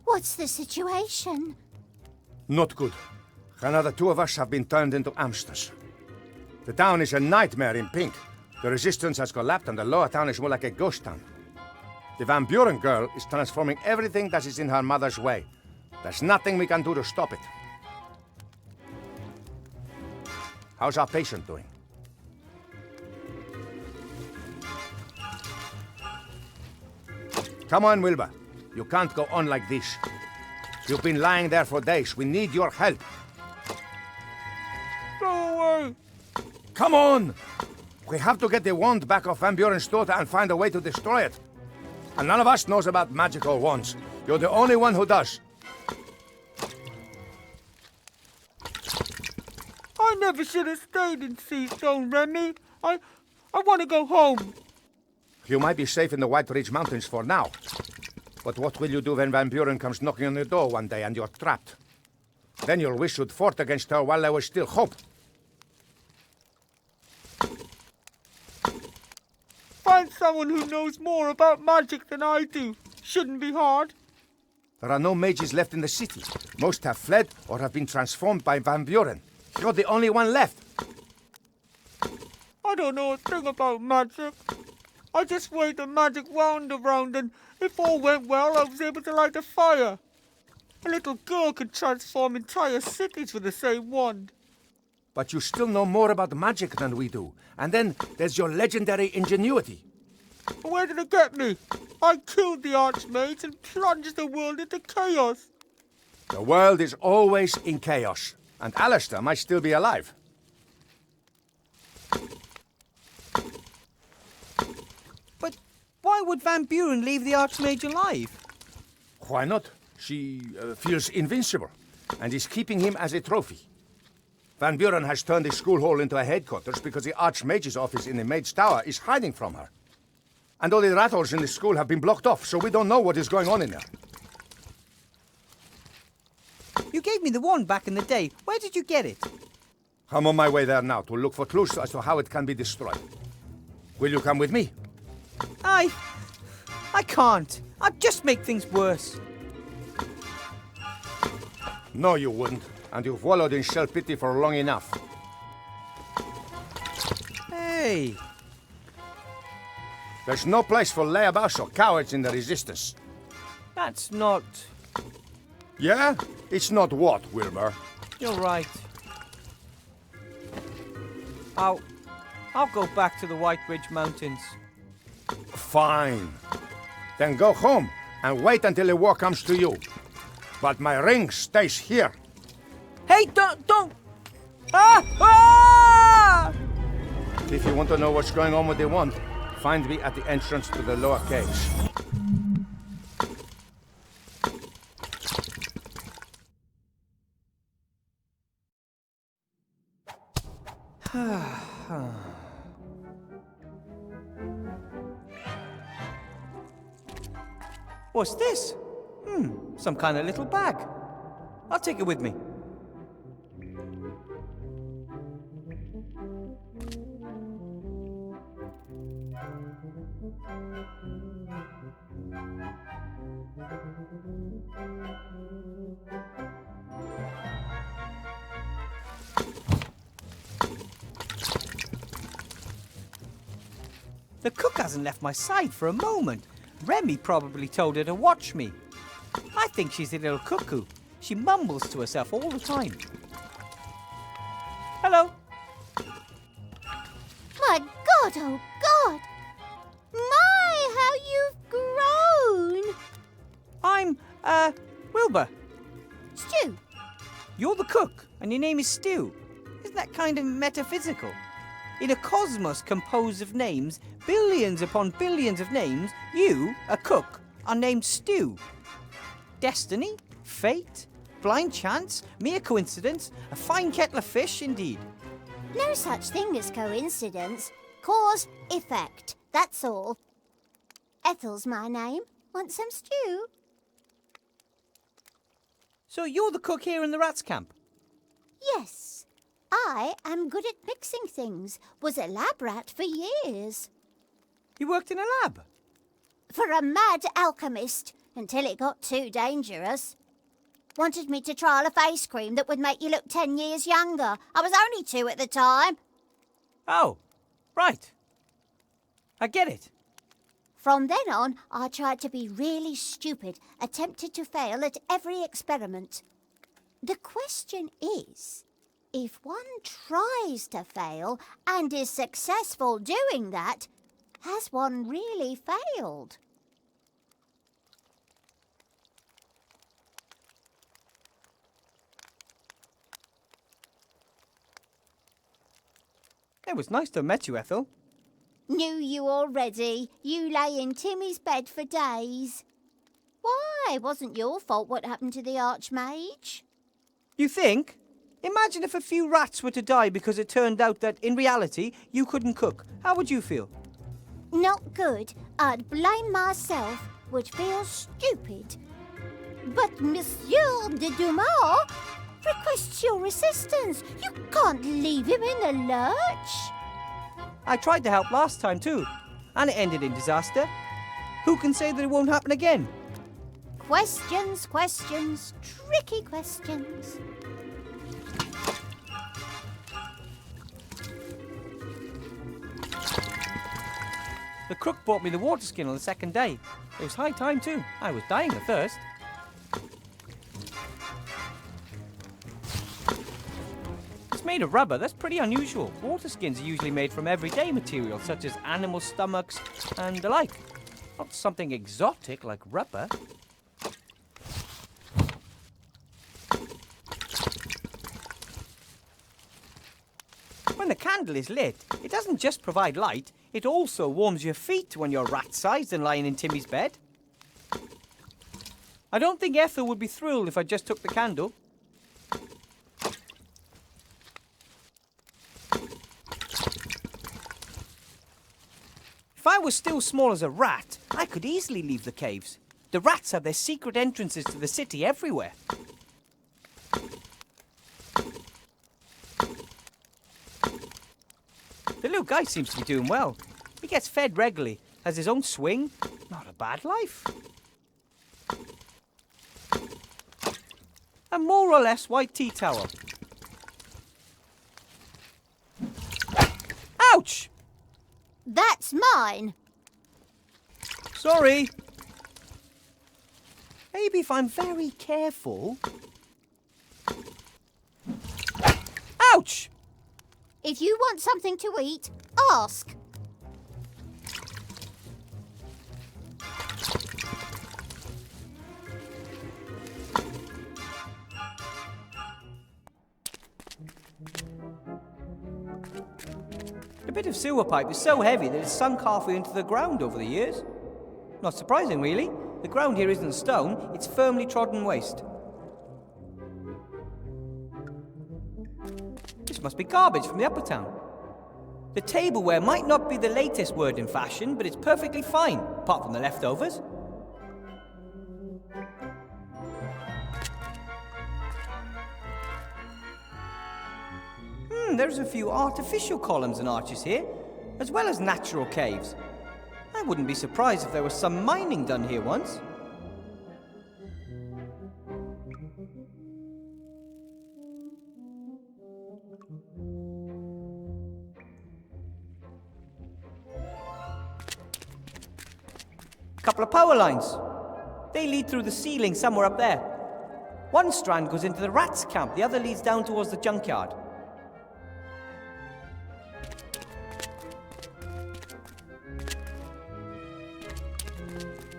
What's the situation? Not good. Another 2 of us have been turned into hamsters. The town is a nightmare in pink. The resistance has collapsed and the lower town is more like a ghost town. The Van Buren girl is transforming everything that is in her mother's way. There's nothing we can do to stop it. How's our patient doing? Come on, Wilbur. You can't go on like this. You've been lying there for days. We need your help. Go away! Come on! We have to get the wand back off Van Buren's daughter and find a way to destroy it. And none of us knows about magical wands. You're the only one who does. I never should have stayed in Seastone, Remy. I want to go home. You might be safe in the White Ridge Mountains for now. But what will you do when Van Buren comes knocking on your door one day and you're trapped? Then you'll wish you'd fought against her while there was still hope. Find someone who knows more about magic than I do. Shouldn't be hard. There are no mages left in the city. Most have fled or have been transformed by Van Buren. You're the only one left. I don't know a thing about magic. I just waved a magic wand around and if all went well, I was able to light a fire. A little girl could transform entire cities with the same wand. But you still know more about magic than we do. And then there's your legendary ingenuity. Where did it get me? I killed the Archmage and plunged the world into chaos. The world is always in chaos. And Alistair might still be alive. But why would Van Buren leave the Archmage alive? Why not? She feels invincible and is keeping him as a trophy. Van Buren has turned the school hall into a headquarters because the Archmage's office in the Maid's Tower is hiding from her. And all the rattles in the school have been blocked off, so we don't know what is going on in there. You gave me the wand back in the day. Where did you get it? I'm on my way there now to look for clues as to how it can be destroyed. Will you come with me? I can't. I'd just make things worse. No, you wouldn't. And you've wallowed in self-pity for long enough. Hey. There's no place for layabouts or cowards in the Resistance. That's not... Yeah? It's not what, Wilbur? You're right. I'll go back to the White Ridge Mountains. Fine. Then go home and wait until the war comes to you. But my ring stays here. Hey, don't! Ah! Ah! If you want to know what's going on with the wand, find me at the entrance to the lower caves. What's this? Some kind of little bag. I'll take it with me. The cook hasn't left my side for a moment. Remy probably told her to watch me. I think she's a little cuckoo. She mumbles to herself all the time. Hello. My God, oh God! My, how you've grown! I'm, Wilbur. Stu, You're the cook, and your name is Stu. Isn't that kind of metaphysical? In a cosmos composed of names, billions upon billions of names, you, a cook, are named Stu. Destiny? Fate? Blind chance? Mere coincidence? A fine kettle of fish, indeed. no such thing as coincidence. Cause, effect, that's all. Ethel's my name. Want some stew? So you're the cook here in the rats' camp? Yes. I am good at mixing things. Was a lab rat for years. You worked in a lab? For a mad alchemist. until it got too dangerous. Wanted me to trial a face cream that would make you look 10 years younger. I was only 2 at the time. Oh, right. I get it. From then on, I tried to be really stupid, attempted to fail at every experiment. The question is, if one tries to fail and is successful doing that, has one really failed? It was nice to have met you, Ethel. Knew you already. You lay in Timmy's bed for days. Why? It wasn't your fault what happened to the Archmage. You think? Imagine if a few rats were to die because it turned out that, in reality, you couldn't cook. How would you feel? Not good. I'd blame myself, would feel stupid. But Monsieur de Dumas requests your assistance. You can't leave him in the lurch. I tried to help last time too, and it ended in disaster. Who can say that it won't happen again? Questions, questions, tricky questions. The crook brought me the water skin on the second day. It was high time too. I was dying of thirst. It's made of rubber. That's pretty unusual. Water skins are usually made from everyday materials such as animal stomachs and the like. Not something exotic like rubber. When the candle is lit, it doesn't just provide light, it also warms your feet when you're rat-sized and lying in Timmy's bed. I don't think Ethel would be thrilled if I just took the candle. If I was still small as a rat, I could easily leave the caves. The rats have their secret entrances to the city everywhere. The little guy seems to be doing well. He gets fed regularly, has his own swing. Not a bad life. A more or less white tea towel. Ouch! That's mine. Sorry. Maybe if I'm very careful. Ouch! If you want something to eat, ask. The bit of sewer pipe is so heavy that it's sunk halfway into the ground over the years. Not surprising, really. The ground here isn't stone, it's firmly trodden waste. This must be garbage from the upper town. The tableware might not be the latest word in fashion, but it's perfectly fine, apart from the leftovers. There's a few artificial columns and arches here, as well as natural caves. I wouldn't be surprised if there was some mining done here once. Couple of power lines. They lead through the ceiling somewhere up there. One strand goes into the rats' camp, the other leads down towards the junkyard.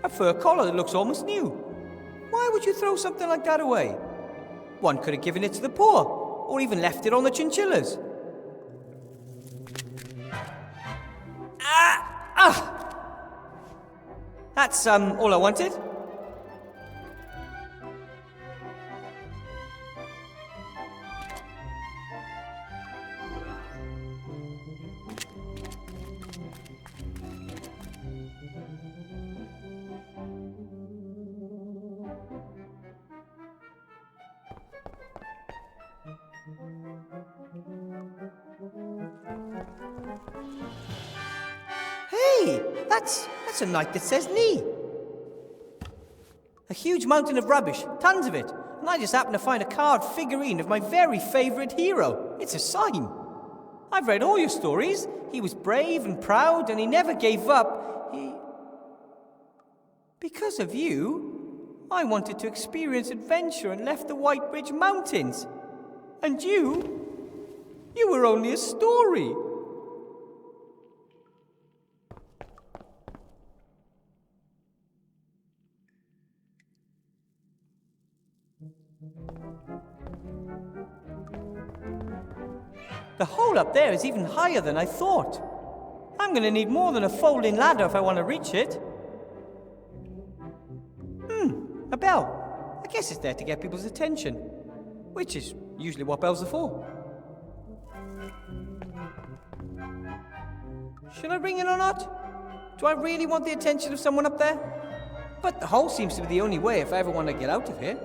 A fur collar that looks almost new. Why would you throw something like that away? One could have given it to the poor, or even left it on the chinchillas. That's all I wanted. Hey, that's a knight that says knee. A huge mountain of rubbish, tons of it. And I just happened to find a carved figurine of my very favourite hero. It's a sign. I've read all your stories. He was brave and proud, and he never gave up. Because of you, I wanted to experience adventure and left the White Ridge Mountains. And you were only a story. The hole up there is even higher than I thought. I'm going to need more than a folding ladder if I want to reach it. A bell. I guess it's there to get people's attention, which is usually what bells are for. Should I ring it or not? Do I really want the attention of someone up there? But the hole seems to be the only way if I ever want to get out of here.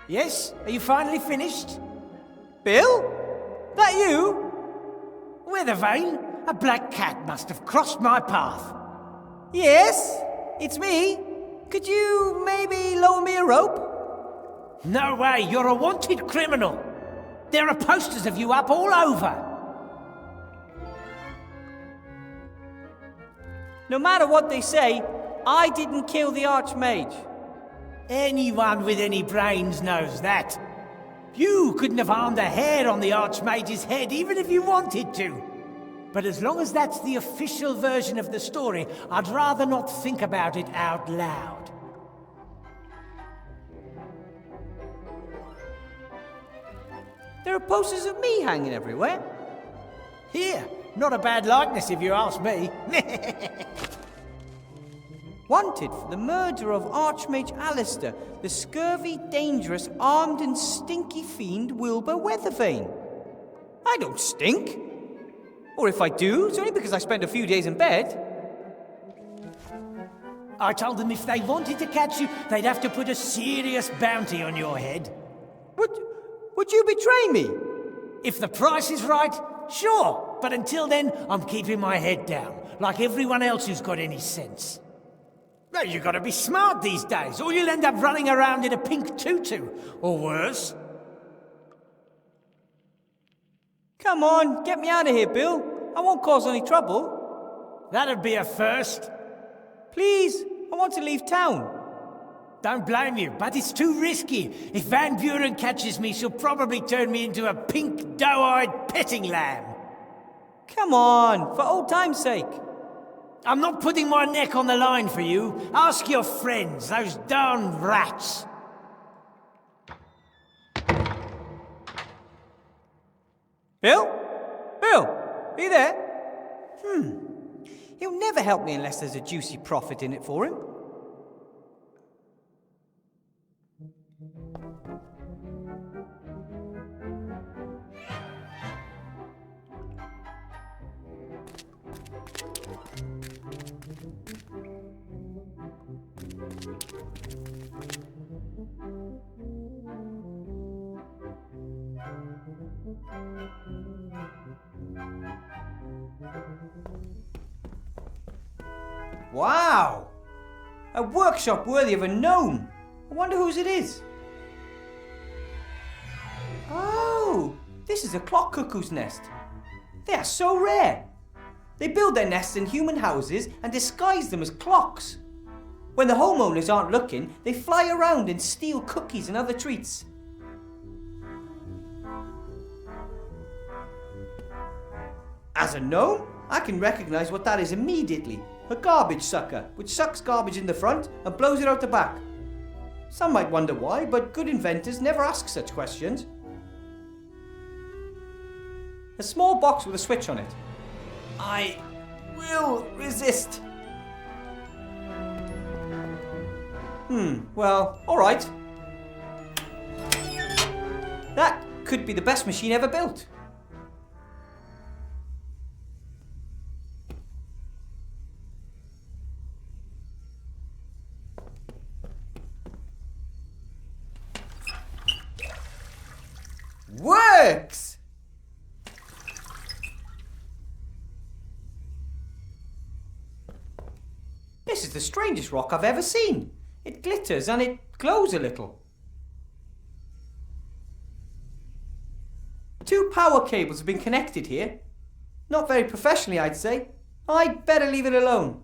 Yes? Are you finally finished? Bill? That you? Weathervane, a black cat must have crossed my path. Yes, it's me. Could you maybe loan me a rope? No way, you're a wanted criminal. There are posters of you up all over. No matter what they say, I didn't kill the Archmage. Anyone with any brains knows that. You couldn't have harmed a hair on the Archmage's head, even if you wanted to. But as long as that's the official version of the story, I'd rather not think about it out loud. There are posters of me hanging everywhere. Here, not a bad likeness if you ask me. Wanted for the murder of Archmage Alistair, the scurvy, dangerous, armed and stinky fiend Wilbur Weathervane. I don't stink. Or if I do, it's only because I spent a few days in bed. I told them if they wanted to catch you, they'd have to put a serious bounty on your head. Would you betray me? If the price is right, sure. But until then, I'm keeping my head down, like everyone else who's got any sense. Well, you gotta be smart these days, or you'll end up running around in a pink tutu, or worse. Come on, get me out of here, Bill. I won't cause any trouble. That'd be a first. Please, I want to leave town. Don't blame you, but it's too risky. If Van Buren catches me, she'll probably turn me into a pink, doe-eyed petting lamb. Come on, for old time's sake. I'm not putting my neck on the line for you. Ask your friends, those darn rats. Bill? Bill, are you there? He'll never help me unless there's a juicy profit in it for him. Wow! A workshop worthy of a gnome. I wonder whose it is. Oh, this is a clock cuckoo's nest. They are so rare. They build their nests in human houses and disguise them as clocks. When the homeowners aren't looking, they fly around and steal cookies and other treats. As a gnome, I can recognize what that is immediately. A garbage sucker, which sucks garbage in the front and blows it out the back. Some might wonder why, but good inventors never ask such questions. A small box with a switch on it. I will resist. Well, alright. That could be the best machine ever built. Works! This is the strangest rock I've ever seen. It glitters and it glows a little. 2 power cables have been connected here. Not very professionally, I'd say. I'd better leave it alone.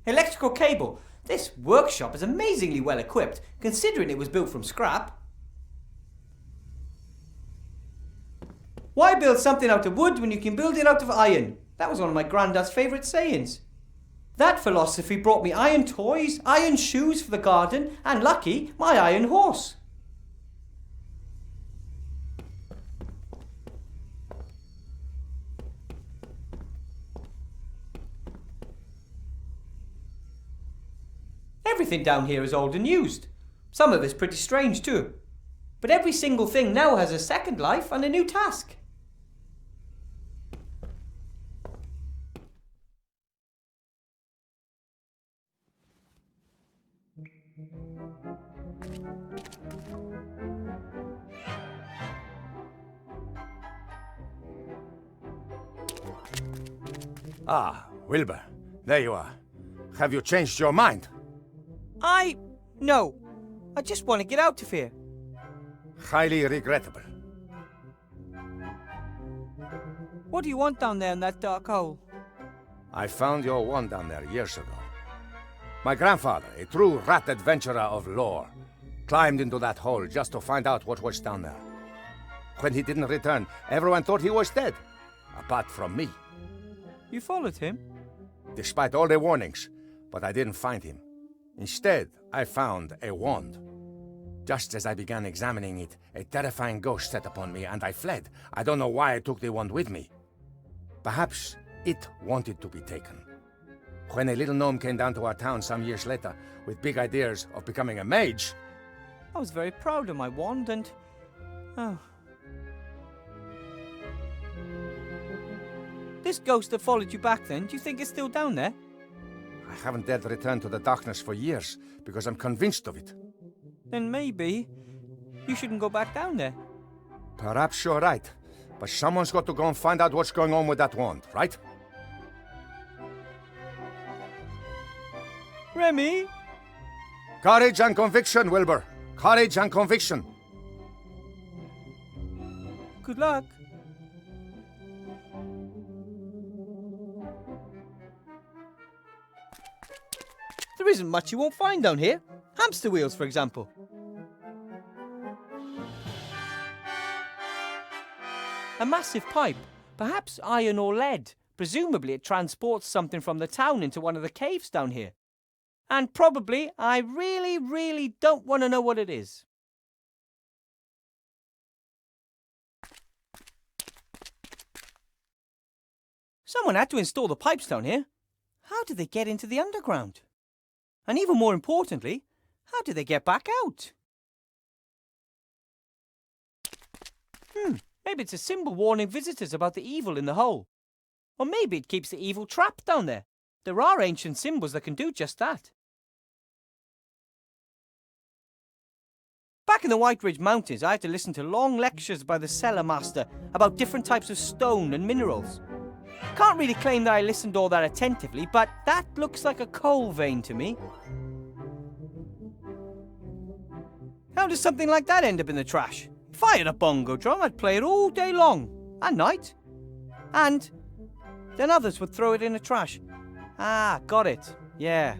Electrical cable. This workshop is amazingly well equipped, considering it was built from scrap. Why build something out of wood when you can build it out of iron? That was one of my granddad's favourite sayings. That philosophy brought me iron toys, iron shoes for the garden, and lucky, my iron horse. Everything down here is old and used. Some of it's pretty strange too. But every single thing now has a second life and a new task. Ah, Wilbur, there you are. Have you changed your mind? No. I just want to get out of here. Highly regrettable. What do you want down there in that dark hole? I found your wand down there years ago. My grandfather, a true rat adventurer of lore, climbed into that hole just to find out what was down there. When he didn't return, everyone thought he was dead, apart from me. You followed him? Despite all the warnings, but I didn't find him. Instead, I found a wand. Just as I began examining it, a terrifying ghost set upon me and I fled. I don't know why I took the wand with me. Perhaps it wanted to be taken. When a little gnome came down to our town some years later with big ideas of becoming a mage, I was very proud of my wand and... Oh. This ghost that followed you back then, do you think it's still down there? I haven't dared return to the darkness for years because I'm convinced of it. Then maybe you shouldn't go back down there. Perhaps you're right, but someone's got to go and find out what's going on with that wand, right? Remy? Courage and conviction, Wilbur. Courage and conviction. Good luck. There isn't much you won't find down here. Hamster wheels, for example. A massive pipe, perhaps iron or lead. Presumably it transports something from the town into one of the caves down here. And probably, I really, really don't want to know what it is. Someone had to install the pipes down here. How did they get into the underground? And even more importantly, how did they get back out? Maybe it's a symbol warning visitors about the evil in the hole. Or maybe it keeps the evil trapped down there. There are ancient symbols that can do just that. Back in the White Ridge Mountains, I had to listen to long lectures by the cellar master about different types of stone and minerals. Can't really claim that I listened all that attentively, but that looks like a coal vein to me. How does something like that end up in the trash? If I had a bongo drum, I'd play it all day long, and night. And then others would throw it in the trash. Ah, got it. Yeah.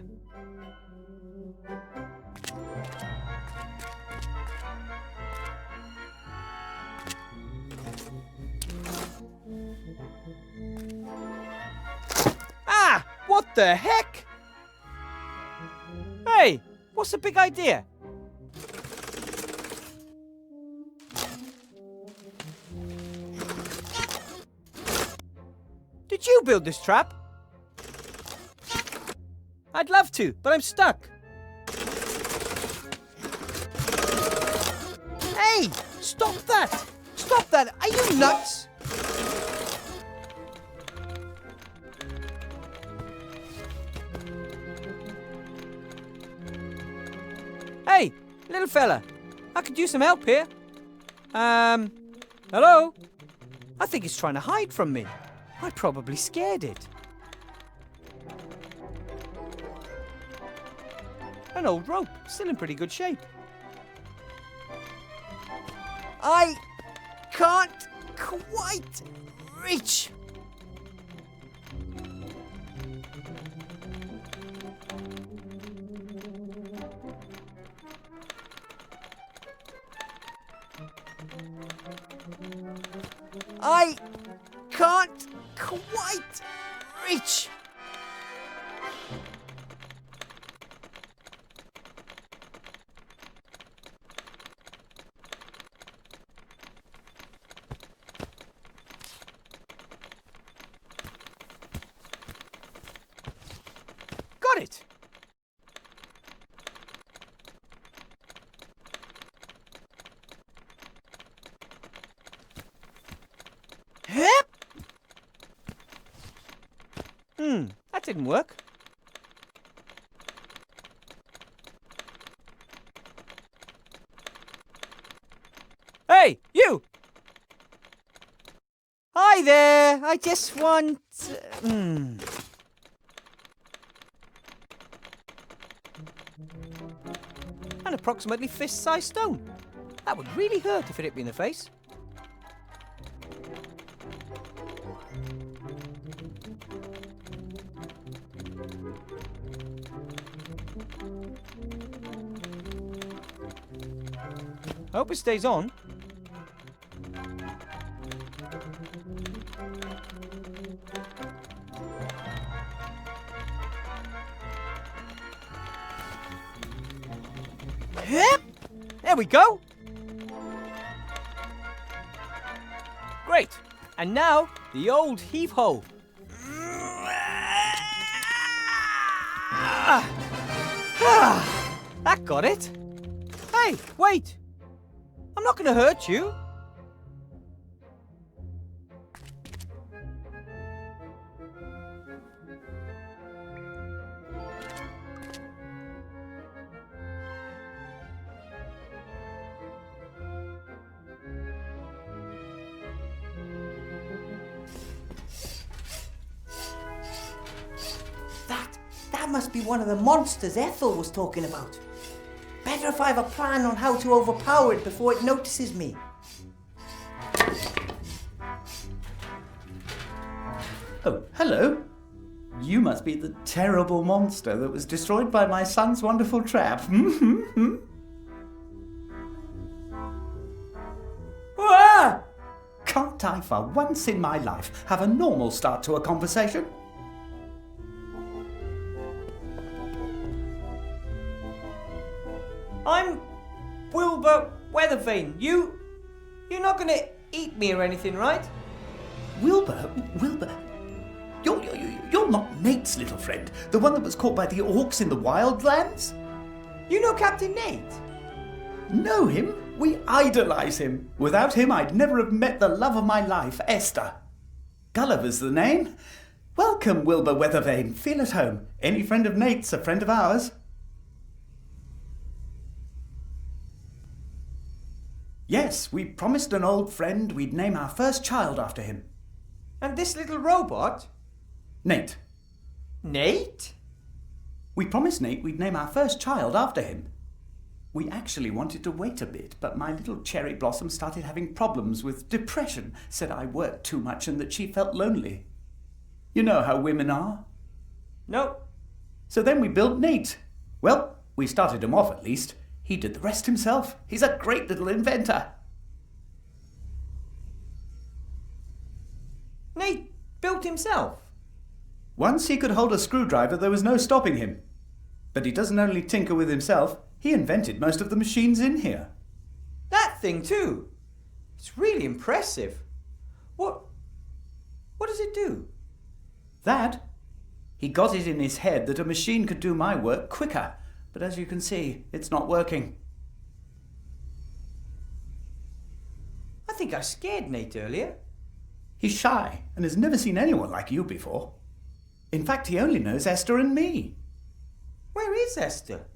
Ah! What the heck? Hey, what's the big idea? Did you build this trap? I'd love to, but I'm stuck. Hey! Stop that! Stop that! Are you nuts? Hey, little fella, I could use some help here. Hello? I think it's trying to hide from me. I probably scared it. An old rope, still in pretty good shape. I can't quite reach. I can't quite reach. Got it. Yep. That didn't work. Hey, you! Hi there, I just want... And approximately fist-sized stone. That would really hurt if it hit me in the face. I hope it stays on. Yep. There we go. Great. And now, the old heave-ho. That got it. Hey, wait. I'm not going to hurt you. That must be one of the monsters Ethel was talking about. Better if I have a plan on how to overpower it before it notices me. Oh, hello. You must be the terrible monster that was destroyed by my son's wonderful trap. Ah! Can't I, for once in my life, have a normal start to a conversation? I'm Wilbur Weathervane. You're not going to eat me or anything, right? Wilbur? You're not Nate's little friend, the one that was caught by the orcs in the wildlands? You know Captain Nate? Know him? We idolise him. Without him, I'd never have met the love of my life, Esther. Gulliver's the name. Welcome, Wilbur Weathervane. Feel at home. Any friend of Nate's a friend of ours. Yes, we promised an old friend we'd name our first child after him. And this little robot? Nate. Nate? We promised Nate we'd name our first child after him. We actually wanted to wait a bit, but my little cherry blossom started having problems with depression, said I worked too much and that she felt lonely. You know how women are. No. So then we built Nate. Well, we started him off at least. He did the rest himself. He's a great little inventor. Nate built himself? Once he could hold a screwdriver, there was no stopping him. But he doesn't only tinker with himself, he invented most of the machines in here. That thing too? It's really impressive. What does it do? That? He got it in his head that a machine could do my work quicker. But as you can see, it's not working. I think I scared Nate earlier. He's shy and has never seen anyone like you before. In fact, he only knows Esther and me. Where is Esther?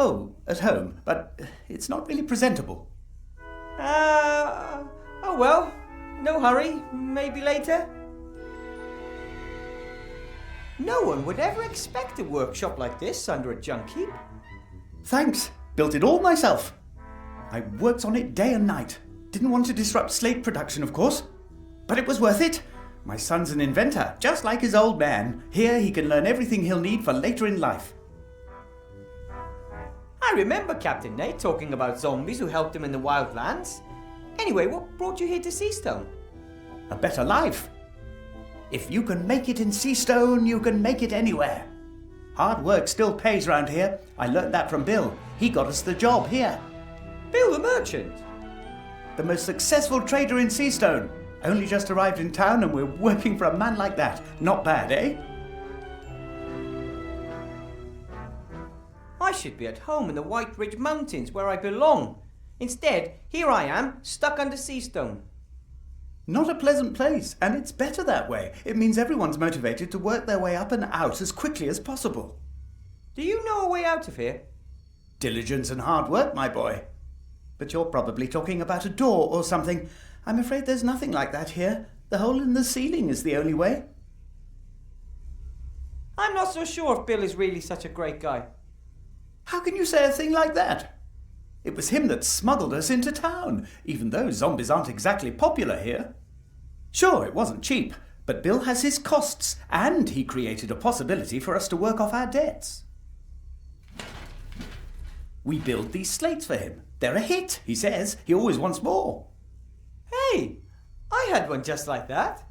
Oh, at home, but it's not really presentable. Oh well, no hurry, maybe later. No one would ever expect a workshop like this under a junk heap. Thanks. Built it all myself. I worked on it day and night. Didn't want to disrupt slate production, of course. But it was worth it. My son's an inventor, just like his old man. Here he can learn everything he'll need for later in life. I remember Captain Nate talking about zombies who helped him in the wildlands. Anyway, what brought you here to Seastone? A better life. If you can make it in Seastone, you can make it anywhere. Hard work still pays round here. I learnt that from Bill. He got us the job here. Bill the merchant? The most successful trader in Seastone. Only just arrived in town and we're working for a man like that. Not bad, eh? I should be at home in the White Ridge Mountains where I belong. Instead, here I am, stuck under Seastone. Not a pleasant place, and it's better that way. It means everyone's motivated to work their way up and out as quickly as possible. Do you know a way out of here? Diligence and hard work, my boy. But you're probably talking about a door or something. I'm afraid there's nothing like that here. The hole in the ceiling is the only way. I'm not so sure if Bill is really such a great guy. How can you say a thing like that? It was him that smuggled us into town, even though zombies aren't exactly popular here. Sure, it wasn't cheap, but Bill has his costs, and he created a possibility for us to work off our debts. We build these slates for him. They're a hit, he says. He always wants more. Hey, I had one just like that.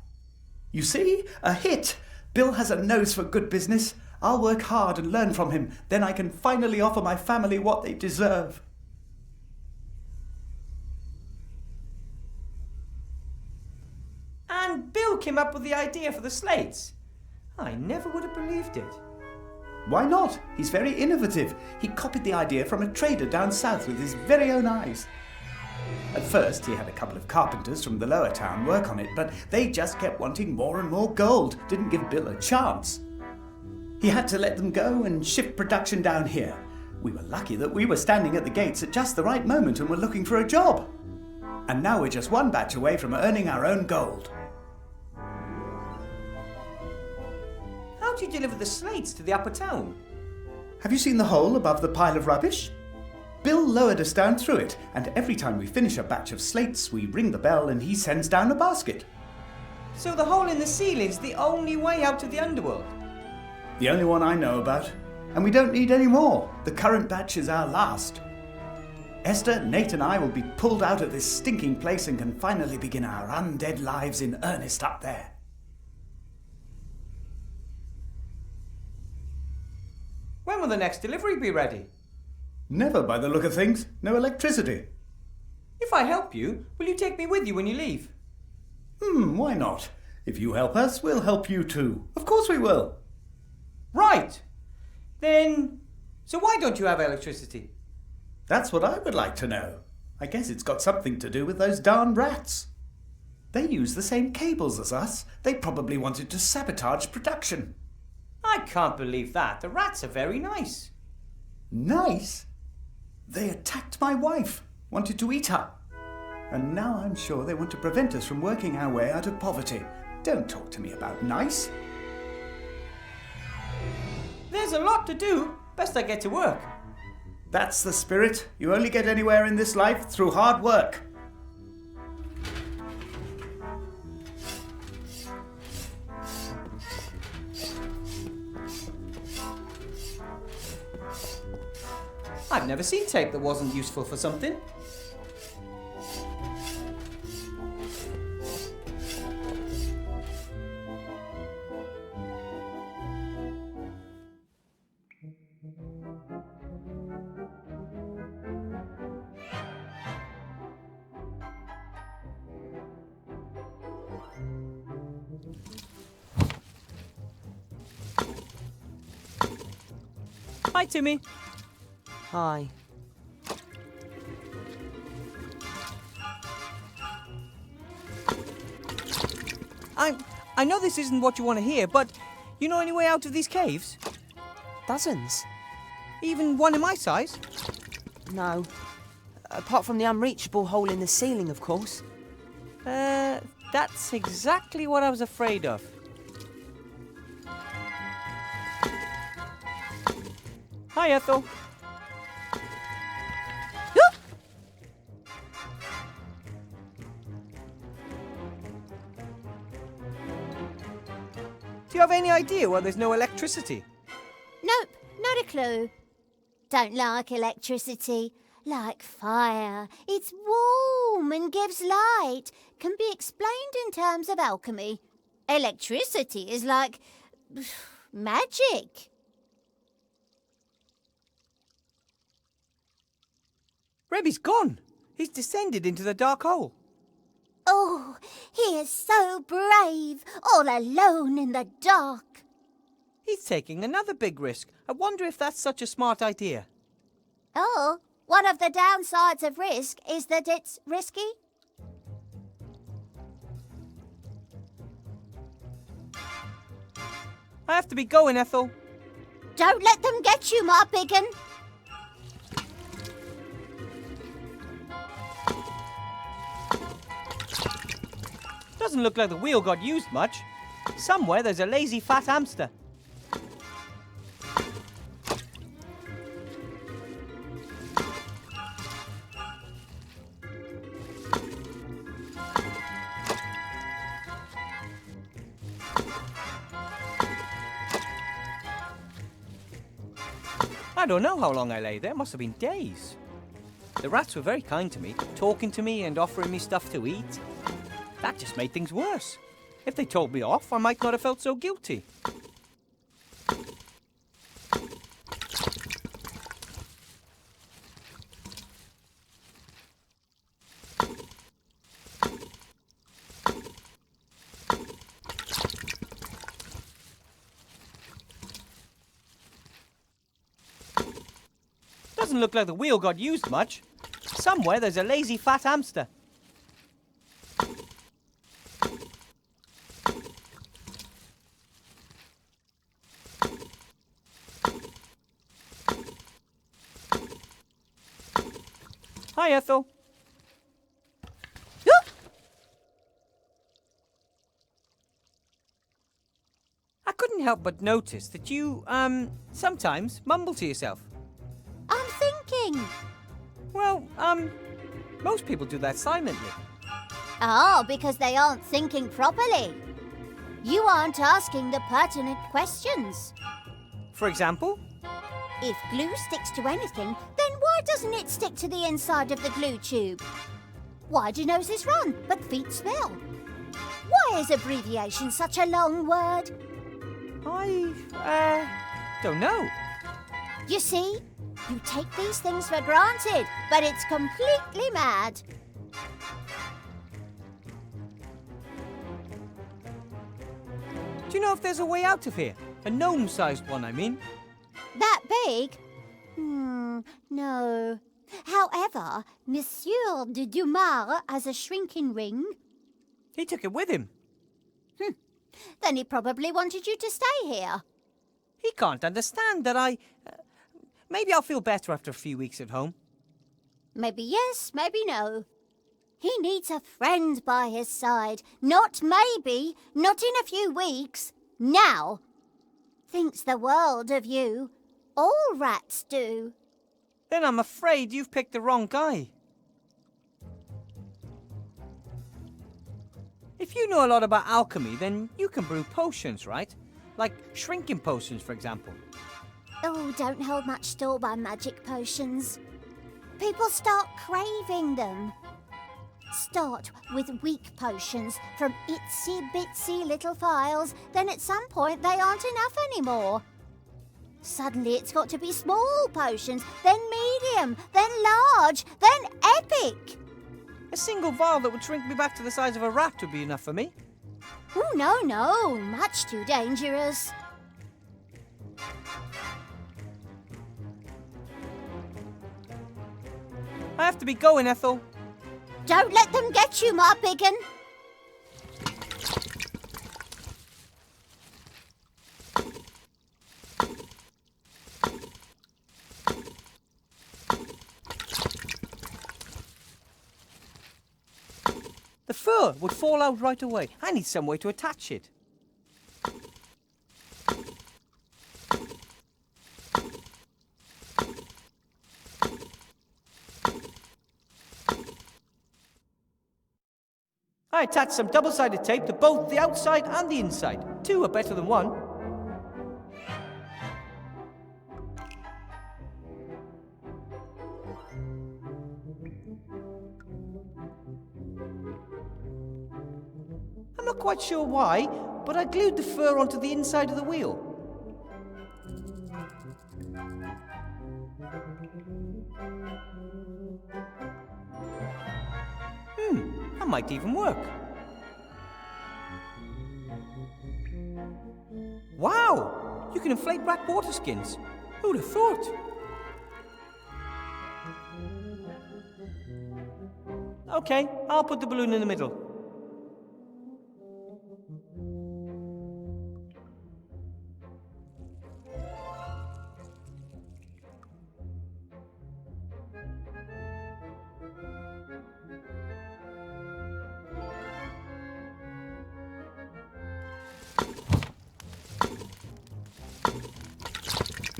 You see? A hit. Bill has a nose for good business. I'll work hard and learn from him. Then I can finally offer my family what they deserve. And Bill came up with the idea for the slates. I never would have believed it. Why not? He's very innovative. He copied the idea from a trader down south with his very own eyes. At first, he had a couple of carpenters from the lower town work on it, but they just kept wanting more and more gold. Didn't give Bill a chance. He had to let them go and shift production down here. We were lucky that we were standing at the gates at just the right moment and were looking for a job. And now we're just one batch away from earning our own gold. How do you deliver the slates to the upper town? Have you seen the hole above the pile of rubbish? Bill lowered us down through it, and every time we finish a batch of slates, we ring the bell and he sends down a basket. So the hole in the ceiling's the only way out to the underworld? The only one I know about. And we don't need any more. The current batch is our last. Esther, Nate and I will be pulled out of this stinking place and can finally begin our undead lives in earnest up there. When will the next delivery be ready? Never, by the look of things. No electricity. If I help you, will you take me with you when you leave? Why not? If you help us, we'll help you too. Of course we will. Right. Then, so why don't you have electricity? That's what I would like to know. I guess it's got something to do with those darn rats. They use the same cables as us. They probably wanted to sabotage production. I can't believe that. The rats are very nice. Nice? They attacked my wife, wanted to eat her. And now I'm sure they want to prevent us from working our way out of poverty. Don't talk to me about nice. There's a lot to do. Best I get to work. That's the spirit. You only get anywhere in this life through hard work. I've never seen tape that wasn't useful for something. Hi, Timmy. Hi. I know this isn't what you want to hear, but you know any way out of these caves? Dozens. Even one in my size? No. Apart from the unreachable hole in the ceiling, of course. That's exactly what I was afraid of. Hi, Ethel. Do you have any idea why there's no electricity? Nope, not a clue. Don't like electricity. Like fire. It's warm and gives light. Can be explained in terms of alchemy. Electricity is like magic. Rebby's gone. He's descended into the dark hole. Oh, he is so brave, all alone in the dark. He's taking another big risk. I wonder if that's such a smart idea. Oh, one of the downsides of risk is that it's risky. I have to be going, Ethel. Don't let them get you, my biggin. Doesn't look like the wheel got used much. Somewhere there's a lazy fat hamster. I don't know how long I lay there. Must have been days. The rats were very kind to me, talking to me and offering me stuff to eat. That just made things worse. If they told me off, I might not have felt so guilty. Doesn't look like the wheel got used much. Somewhere there's a lazy fat hamster. Hi, Ethel. I couldn't help but notice that you, sometimes mumble to yourself. I'm thinking. Well, most people do that silently. Oh, because they aren't thinking properly. You aren't asking the pertinent questions. For example? If glue sticks to anything, then why doesn't it stick to the inside of the glue tube? Why do noses run, but feet smell? Why is abbreviation such a long word? I, don't know. You see, you take these things for granted, but it's completely mad. Do you know if there's a way out of here? A gnome-sized one, I mean. That big? No. However, Monsieur de Dumas has a shrinking ring. He took it with him. Then he probably wanted you to stay here. He can't understand that I... maybe I'll feel better after a few weeks at home. Maybe yes, maybe no. He needs a friend by his side. Not maybe, not in a few weeks. Now. Thinks the world of you. All rats do. Then I'm afraid you've picked the wrong guy. If you know a lot about alchemy, then you can brew potions, right? Like shrinking potions, for example. Oh, don't hold much store by magic potions. People start craving them. Start with weak potions from itsy-bitsy little phials, then at some point they aren't enough anymore. Suddenly it's got to be small potions, then medium, then large, then epic. A single vial that would shrink me back to the size of a rat would be enough for me. Oh, no, much too dangerous. I have to be going, Ethel. Don't let them get you, my biggin. fur would fall out right away. I need some way to attach it. I attached some double-sided tape to both the outside and the inside. 2 are better than 1. I'm not quite sure why, but I glued the fur onto the inside of the wheel. That might even work. Wow! You can inflate rat water skins. Who'd have thought? Okay, I'll put the balloon in the middle.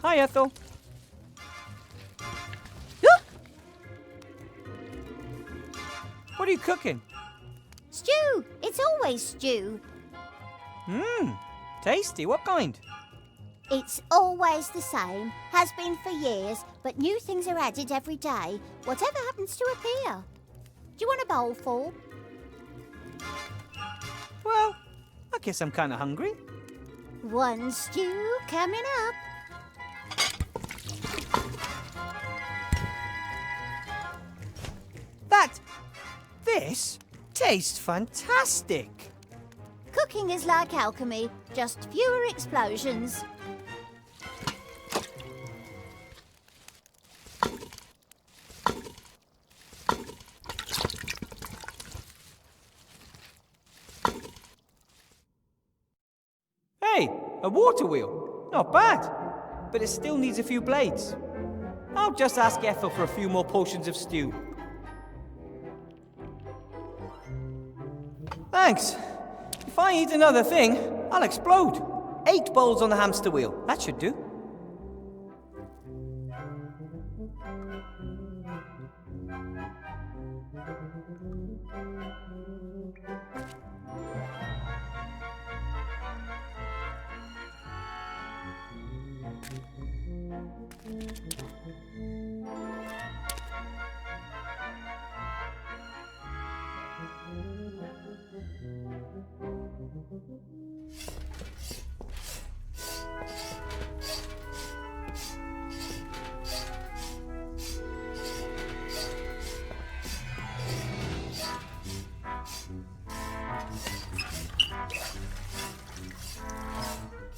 Hi, Ethel. What are you cooking? Stew! It's always stew. Tasty. What kind? It's always the same, has been for years, but new things are added every day, whatever happens to appear. Do you want a bowl full? Well, I guess I'm kind of hungry. One stew coming up. This tastes fantastic. Cooking is like alchemy, just fewer explosions. Hey, a water wheel. Not bad, but it still needs a few blades. I'll just ask Ethel for a few more portions of stew. Thanks. If I eat another thing, I'll explode. 8 bowls on the hamster wheel. That should do.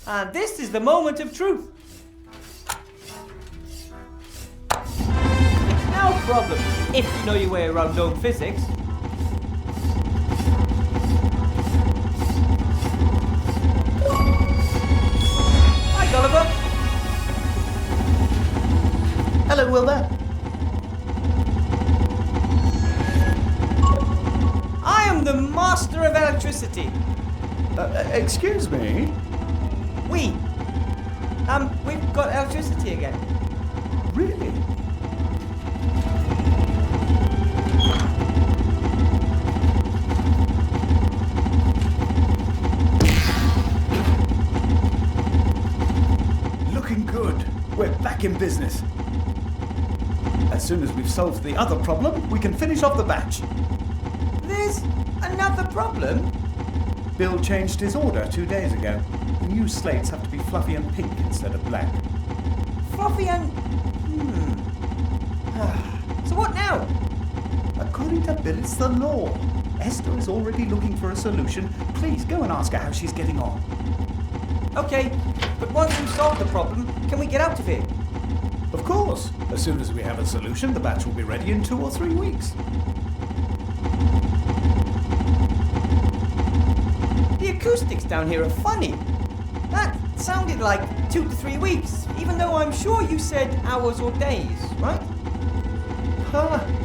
And this is the moment of truth. No problem, if you know your way around known physics. Hi, Gulliver. Hello, Wilbur. I am the master of electricity. Excuse me? We've got electricity again. Really? Looking good. We're back in business. As soon as we've solved the other problem, we can finish off the batch. There's another problem? Bill changed his order 2 days ago. The new slates have to be fluffy and pink instead of black. Fluffy and... So what now? According to Bill, it's the law. Esther is already looking for a solution. Please go and ask her how she's getting on. Okay, but once we've solved the problem, can we get out of here? Of course. As soon as we have a solution, the batch will be ready in 2 or 3 weeks. The acoustics down here are funny. That sounded like 2 to 3 weeks, even though I'm sure you said hours or days, right?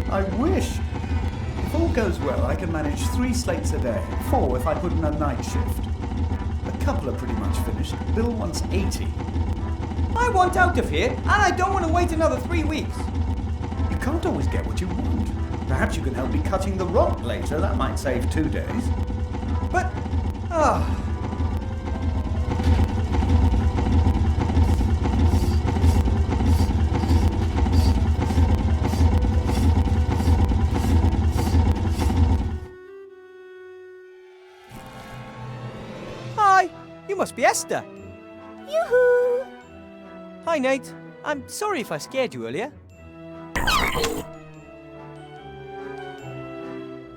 I wish. If all goes well, I can manage 3 slates a day, 4 if I put in a night shift. A couple are pretty much finished. Bill wants 80. I want out of here, and I don't want to wait another 3 weeks. You can't always get what you want. Perhaps you can help me cutting the rock later. That might save 2 days. But, Hi, you must be Esther. Yoo-hoo! Hi, Nate. I'm sorry if I scared you earlier.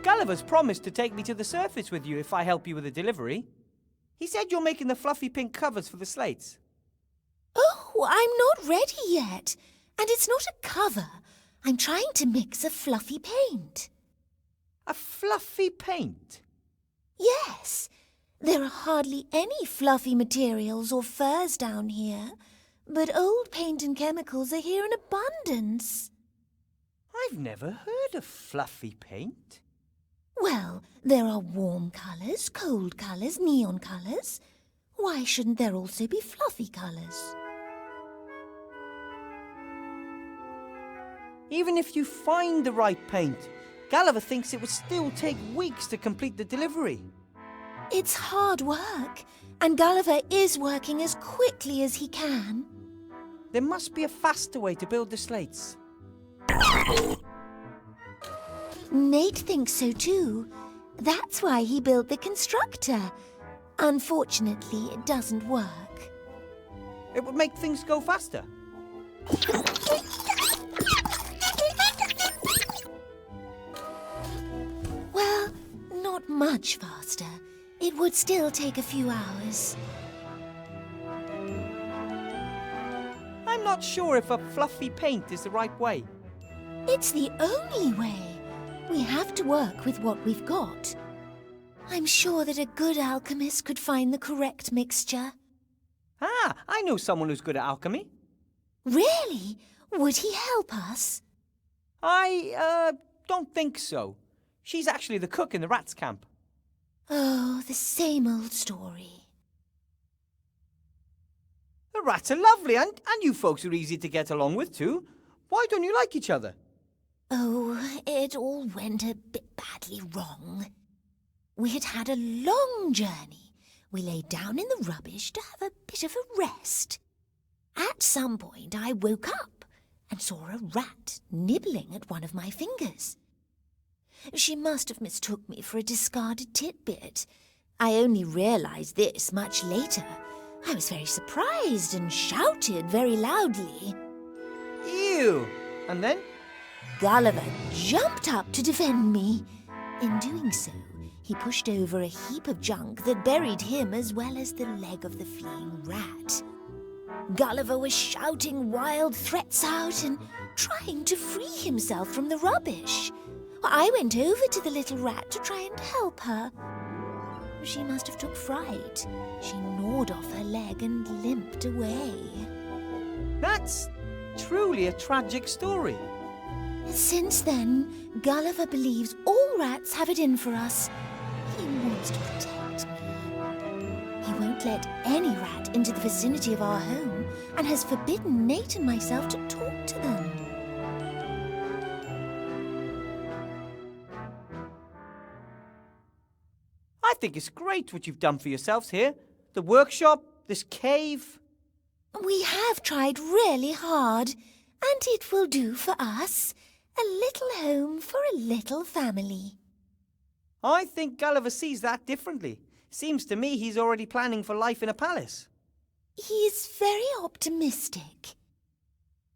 Gulliver's promised to take me to the surface with you if I help you with the delivery. He said you're making the fluffy pink covers for the slates. Oh, I'm not ready yet. And it's not a cover. I'm trying to mix a fluffy paint. A fluffy paint? Yes. There are hardly any fluffy materials or furs down here. But old paint and chemicals are here in abundance. I've never heard of fluffy paint. Well, there are warm colours, cold colours, neon colours. Why shouldn't there also be fluffy colours? Even if you find the right paint, Gulliver thinks it would still take weeks to complete the delivery. It's hard work, and Gulliver is working as quickly as he can. There must be a faster way to build the slates. Nate thinks so too. That's why he built the constructor. Unfortunately, it doesn't work. It would make things go faster. Well, not much faster. It would still take a few hours. I'm not sure if a fluffy paint is the right way. It's the only way. We have to work with what we've got. I'm sure that a good alchemist could find the correct mixture. Ah, I know someone who's good at alchemy. Really? Would he help us? I don't think so. She's actually the cook in the rats' camp. Oh, the same old story. The rats are lovely, and you folks are easy to get along with too. Why don't you like each other? Oh, it all went a bit badly wrong. We had had a long journey. We lay down in the rubbish to have a bit of a rest. At some point, I woke up and saw a rat nibbling at one of my fingers. She must have mistook me for a discarded titbit. I only realised this much later. I was very surprised and shouted very loudly. Ew! And then? Gulliver jumped up to defend me. In doing so, he pushed over a heap of junk that buried him as well as the leg of the fleeing rat. Gulliver was shouting wild threats out and trying to free himself from the rubbish. I went over to the little rat to try and help her. She must have took fright. She gnawed off her leg and limped away. That's truly a tragic story. Since then, Gulliver believes all rats have it in for us. He wants to protect me. He won't let any rat into the vicinity of our home and has forbidden Nate and myself to talk to them. I think it's great what you've done for yourselves here. The workshop, this cave. We have tried really hard, and it will do for us. A little home for a little family. I think Gulliver sees that differently. Seems to me he's already planning for life in a palace. He's very optimistic.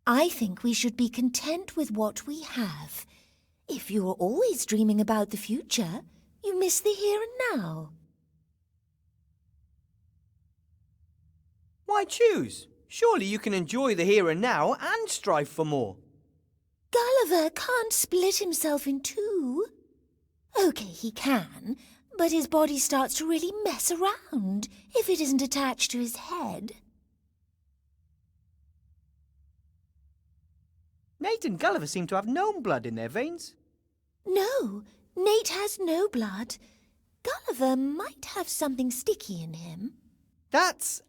I think we should be content with what we have. If you're always dreaming about the future, you miss the here and now. Why choose? Surely you can enjoy the here and now and strive for more. Gulliver can't split himself in two. Okay, he can, but his body starts to really mess around if it isn't attached to his head. Nate and Gulliver seem to have gnome blood in their veins. No, Nate has no blood. Gulliver might have something sticky in him. That's,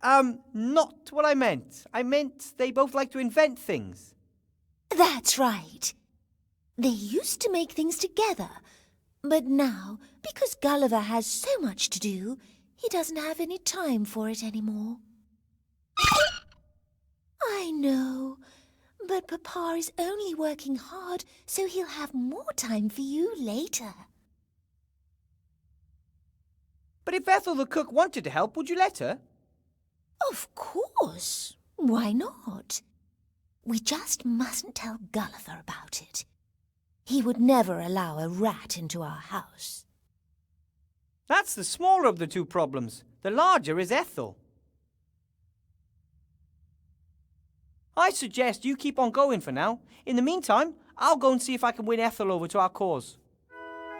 not what I meant. I meant they both like to invent things. That's right. They used to make things together, but now, because Gulliver has so much to do, he doesn't have any time for it anymore. I know, but Papa is only working hard, so he'll have more time for you later. But if Ethel the cook wanted to help, would you let her? Of course. Why not? We just mustn't tell Gulliver about it. He would never allow a rat into our house. That's the smaller of the two problems. The larger is Ethel. I suggest you keep on going for now. In the meantime, I'll go and see if I can win Ethel over to our cause.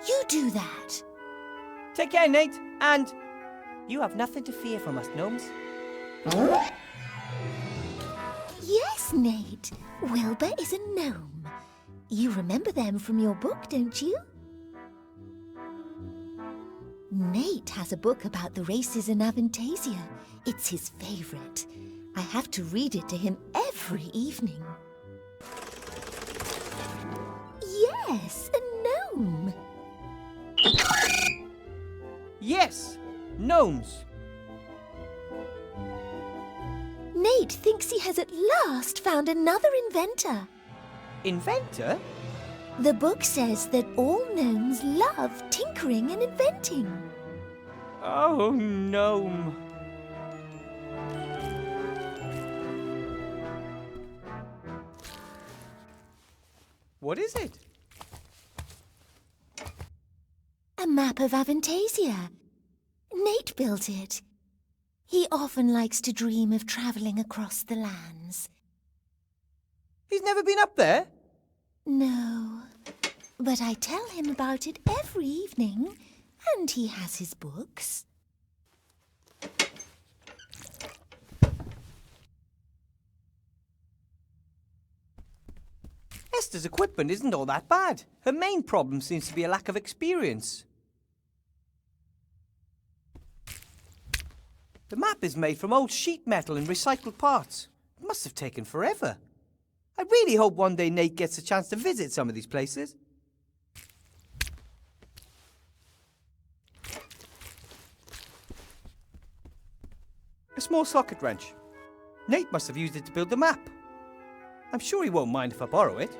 You do that. Take care, Nate, and you have nothing to fear from us, gnomes. Yes, Nate. Wilbur is a gnome. You remember them from your book, don't you? Nate has a book about the races in Avantasia. It's his favourite. I have to read it to him every evening. Yes, a gnome. Yes, gnomes. Nate thinks he has at last found another inventor. Inventor? The book says that all gnomes love tinkering and inventing. Oh, gnome. What is it? A map of Avantasia. Nate built it. He often likes to dream of travelling across the lands. He's never been up there? No, but I tell him about it every evening, and he has his books. Esther's equipment isn't all that bad. Her main problem seems to be a lack of experience. The map is made from old sheet metal and recycled parts. It must have taken forever. I really hope one day Nate gets a chance to visit some of these places. A small socket wrench. Nate must have used it to build the map. I'm sure he won't mind if I borrow it.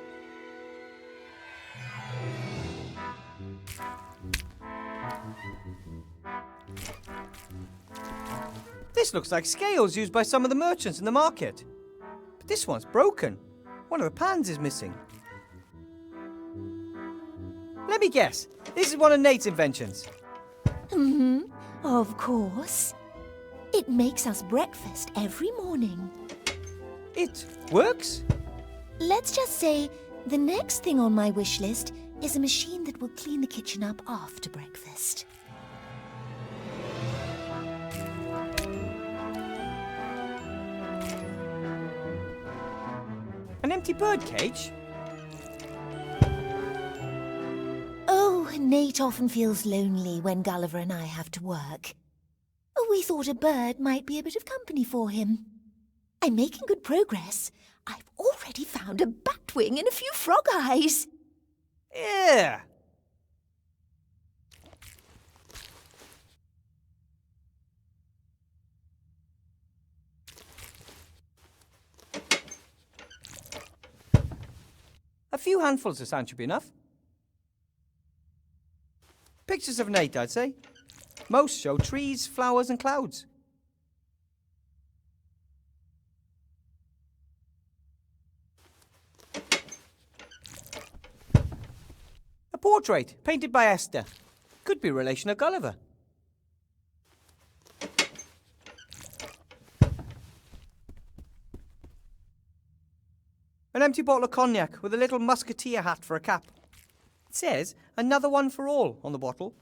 This looks like scales used by some of the merchants in the market. But this one's broken. One of the pans is missing. Let me guess. This is one of Nate's inventions. Of course. It makes us breakfast every morning. It works? Let's just say the next thing on my wish list is a machine that will clean the kitchen up after breakfast. An empty bird cage? Oh, Nate often feels lonely when Gulliver and I have to work. We thought a bird might be a bit of company for him. I'm making good progress. I've already found a batwing and a few frog eyes. Yeah. A few handfuls of sand should be enough. Pictures of Nate, I'd say. Most show trees, flowers and clouds. A portrait, painted by Esther. Could be a relation of Gulliver. An empty bottle of cognac with a little musketeer hat for a cap. It says, another one for all on the bottle.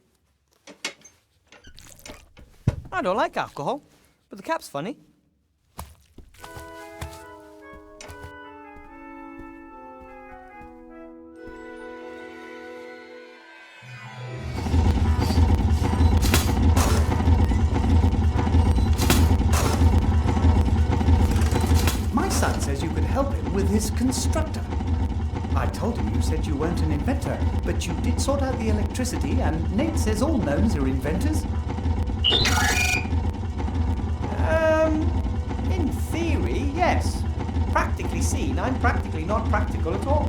I don't like alcohol, but the cap's funny. son says you could help him with his constructor. I told him you said you weren't an inventor, but you did sort out the electricity, and Nate says all gnomes are inventors. In theory, yes. Practically seen, I'm practically not practical at all.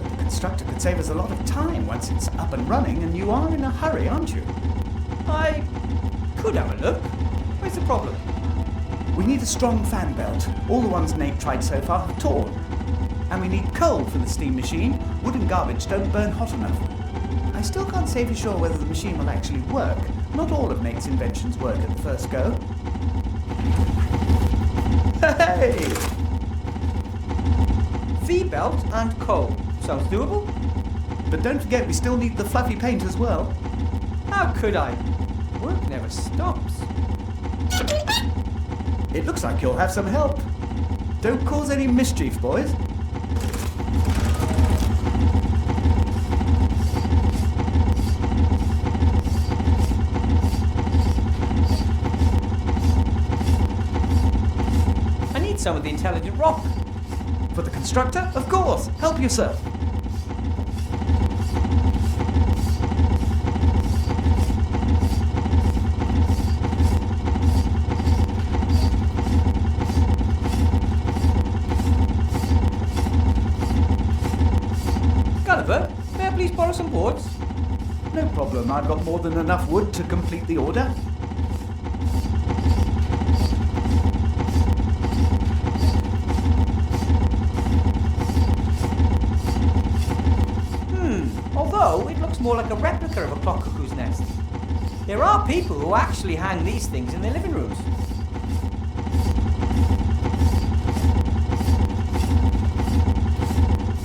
But the constructor could save us a lot of time once it's up and running, and you are in a hurry, aren't you? I could have a look. Where's the problem? We need a strong fan belt. All the ones Nate tried so far have torn. And we need coal for the steam machine. Wood and garbage don't burn hot enough. I still can't say for sure whether the machine will actually work. Not all of Nate's inventions work at the first go. Hey! V-belt and coal. Sounds doable? But don't forget we still need the fluffy paint as well. How could I? Work never stops. It looks like you'll have some help. Don't cause any mischief, boys. I need some of the intelligent rock. For the constructor? Of course. Help yourself. Gulliver, may I please borrow some boards? No problem. I've got more than enough wood to complete the order. Although it looks more like a replica of a clock cuckoo's nest. There are people who actually hang these things in their living rooms.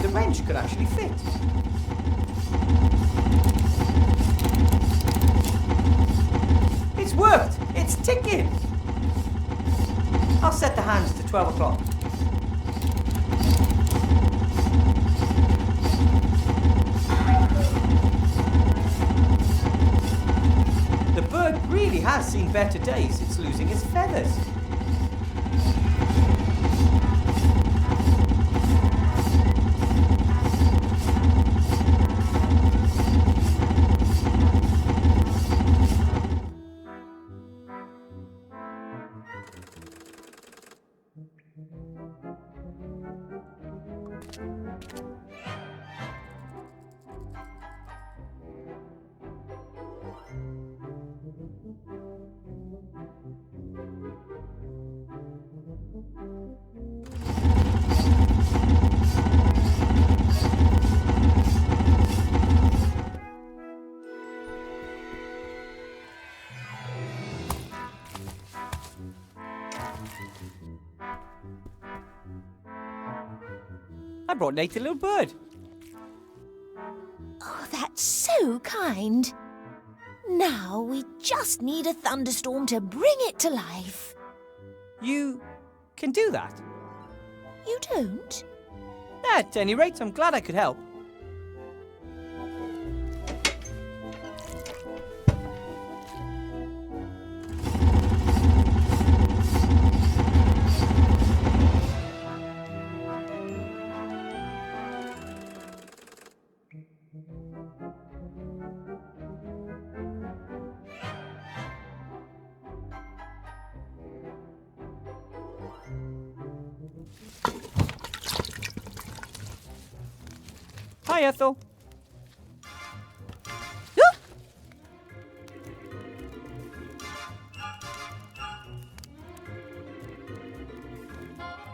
The wrench could actually fit. It's worked! It's ticking! I'll set the hands to 12 o'clock. The bird really has seen better days. It's losing its feathers. I brought Nate a little bird. Oh, that's so kind. Now we just need a thunderstorm to bring it to life. You can do that? You don't? At any rate, I'm glad I could help. Hi, Ethel.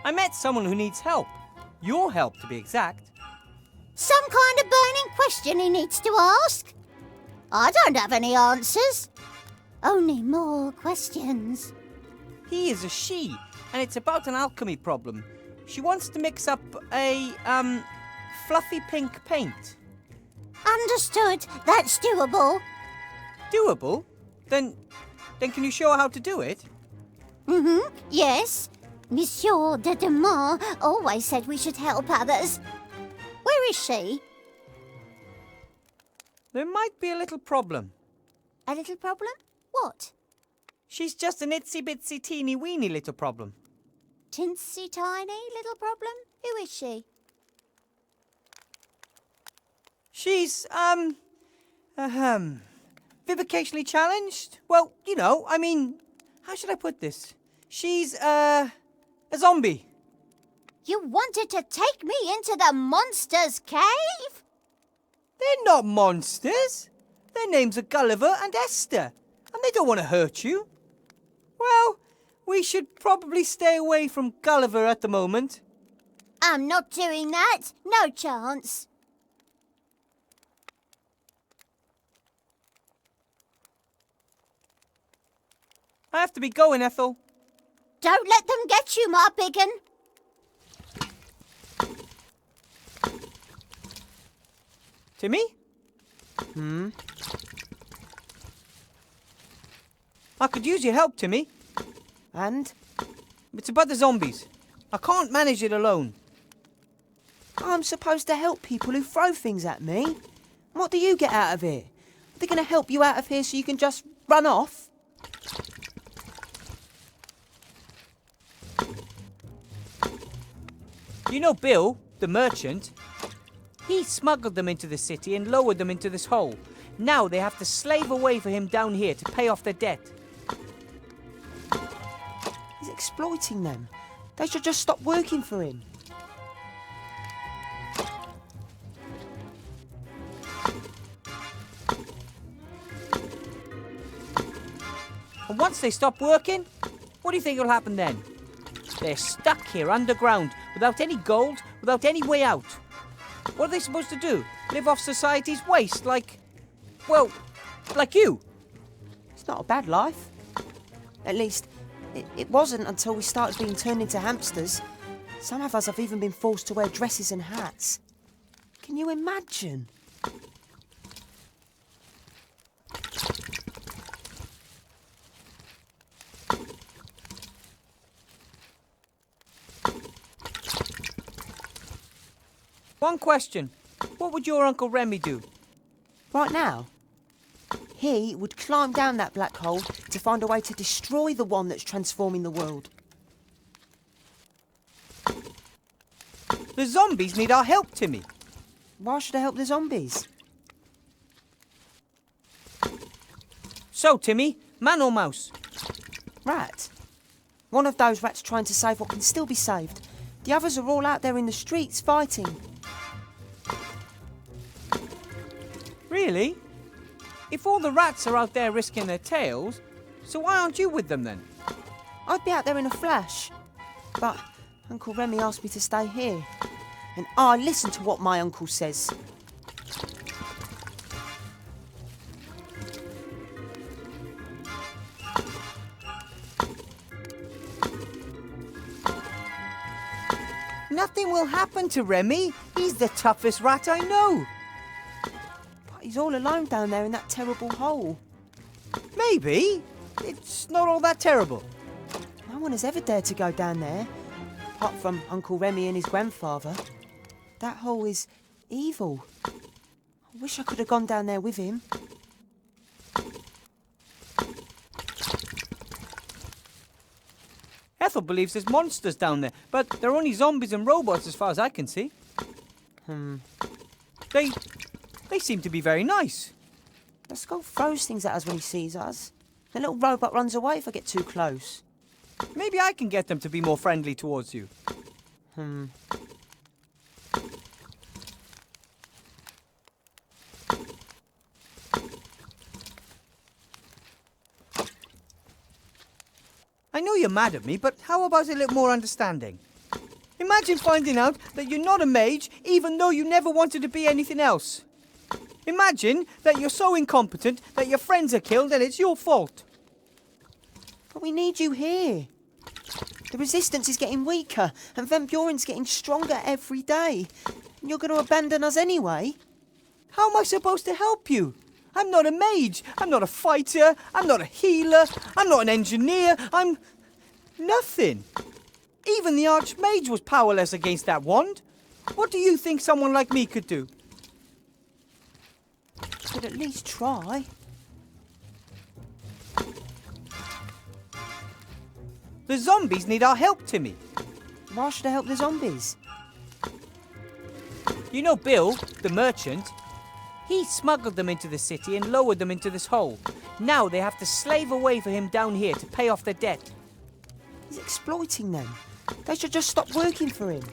I met someone who needs help. Your help, to be exact. Some kind of burning question he needs to ask? I don't have any answers. Only more questions. He is a she, and it's about an alchemy problem. She wants to mix up a, fluffy pink paint. Understood. That's doable. Doable? Then can you show her how to do it? Yes. Monsieur de Demar always said we should help others. Where is she? There might be a little problem. A little problem? What? She's just an itsy-bitsy teeny-weeny little problem. Tinsy tiny little problem? Who is she? She's, vivicationally challenged? Well, you know, I mean, how should I put this? She's, a zombie. You wanted to take me into the monster's cave? They're not monsters. Their names are Gulliver and Esther, and they don't want to hurt you. Well, we should probably stay away from Gulliver at the moment. I'm not doing that. No chance. I have to be going, Ethel. Don't let them get you, Ma Biggin. Timmy? I could use your help, Timmy. And? It's about the zombies. I can't manage it alone. I'm supposed to help people who throw things at me. What do you get out of it? Are they going to help you out of here so you can just run off? You know Bill, the merchant? He smuggled them into the city and lowered them into this hole. Now they have to slave away for him down here to pay off their debt. He's exploiting them. They should just stop working for him. And once they stop working, what do you think will happen then? They're stuck here underground, without any gold, without any way out. What are they supposed to do? Live off society's waste, like you? It's not a bad life. At least, it wasn't until we started being turned into hamsters. Some of us have even been forced to wear dresses and hats. Can you imagine? One question. What would your Uncle Remy do? Right now, he would climb down that black hole to find a way to destroy the one that's transforming the world. The zombies need our help, Timmy. Why should I help the zombies? So, Timmy, man or mouse? Rat. One of those rats trying to save what can still be saved. The others are all out there in the streets fighting. Really? If all the rats are out there risking their tails, so why aren't you with them then? I'd be out there in a flash. But Uncle Remy asked me to stay here. And I listen to what my uncle says. Nothing will happen to Remy. He's the toughest rat I know. But he's all alone down there in that terrible hole. Maybe. It's not all that terrible. No one has ever dared to go down there, apart from Uncle Remy and his grandfather. That hole is evil. I wish I could have gone down there with him. Ethel believes there's monsters down there, but they're only zombies and robots as far as I can see. They seem to be very nice. The skull throws things at us when he sees us. The little robot runs away if I get too close. Maybe I can get them to be more friendly towards you. I know you're mad at me, but how about a little more understanding? Imagine finding out that you're not a mage, even though you never wanted to be anything else. Imagine that you're so incompetent that your friends are killed and it's your fault. But we need you here. The resistance is getting weaker, and Van Buren's getting stronger every day. And you're going to abandon us anyway? How am I supposed to help you? I'm not a mage. I'm not a fighter. I'm not a healer. I'm not an engineer. I'm nothing. Even the Archmage was powerless against that wand. What do you think someone like me could do? Could at least try. The zombies need our help, Timmy. Why should I help the zombies? You know Bill, the merchant? He smuggled them into the city and lowered them into this hole. Now they have to slave away for him down here to pay off their debt. He's exploiting them. They should just stop working for him.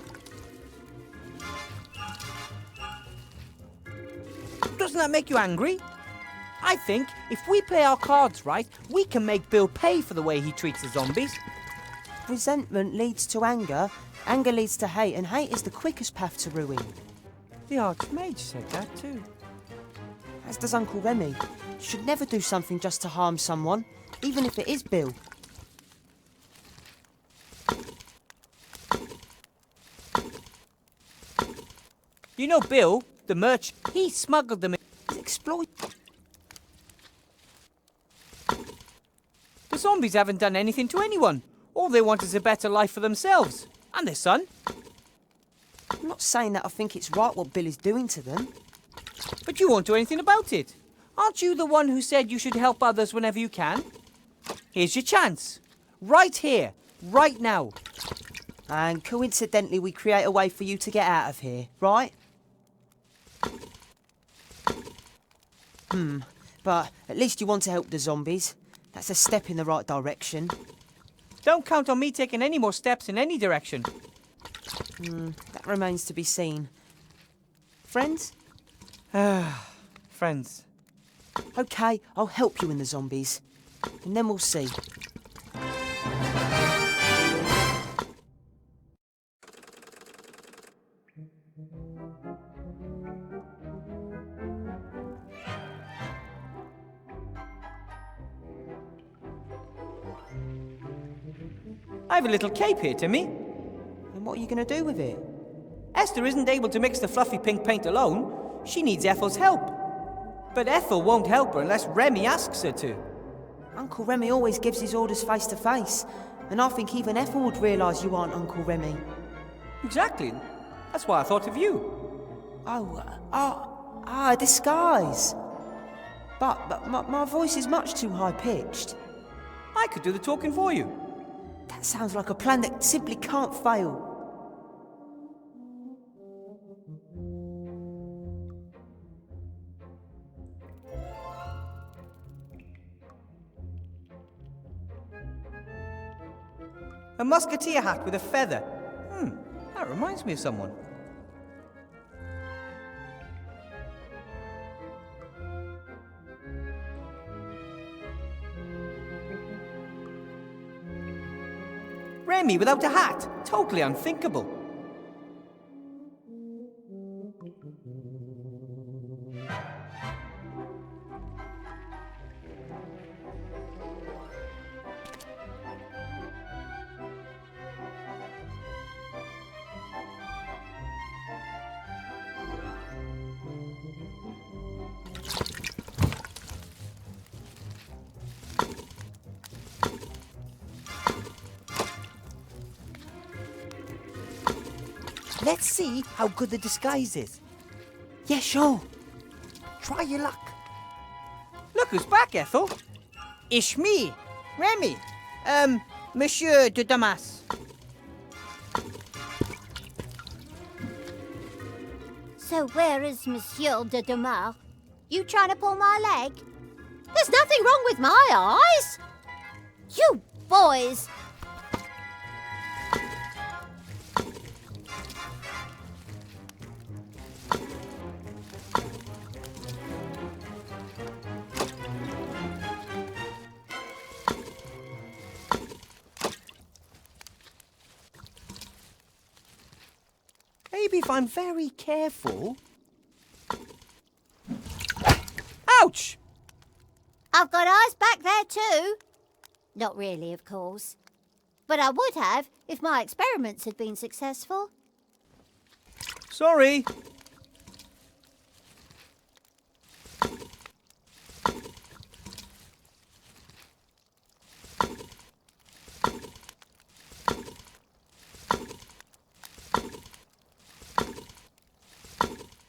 Doesn't that make you angry? I think if we play our cards right, we can make Bill pay for the way he treats the zombies. Resentment leads to anger, anger leads to hate, and hate is the quickest path to ruin. The Archmage said that too. As does Uncle Remy. You should never do something just to harm someone, even if it is Bill. You know Bill, the merchant? He smuggled them in. He's exploit. The zombies haven't done anything to anyone. All they want is a better life for themselves and their son. I'm not saying that I think it's right what Bill is doing to them. But you won't do anything about it. Aren't you the one who said you should help others whenever you can? Here's your chance. Right here, right now. And coincidentally, we create a way for you to get out of here, right? But at least you want to help the zombies. That's a step in the right direction. Don't count on me taking any more steps in any direction. That remains to be seen. Friends? Friends. Okay, I'll help you in the zombies. And then we'll see. I have a little cape here, Timmy. And what are you going to do with it? Esther isn't able to mix the fluffy pink paint alone. She needs Ethel's help. But Ethel won't help her unless Remy asks her to. Uncle Remy always gives his orders face to face. And I think even Ethel would realise you aren't Uncle Remy. Exactly. That's why I thought of you. A disguise. But my voice is much too high-pitched. I could do the talking for you. That sounds like a plan that simply can't fail. A musketeer hat with a feather. That reminds me of someone. Remy without a hat. Totally unthinkable. Let's see how good the disguise is. Yeah, sure. Try your luck. Look who's back, Ethel. It's me, Remy. Monsieur de Damas. So where is Monsieur de Damas? You trying to pull my leg? There's nothing wrong with my eyes. You boys. Maybe if I'm very careful. Ouch! I've got eyes back there too. Not really, of course. But I would have if my experiments had been successful. Sorry.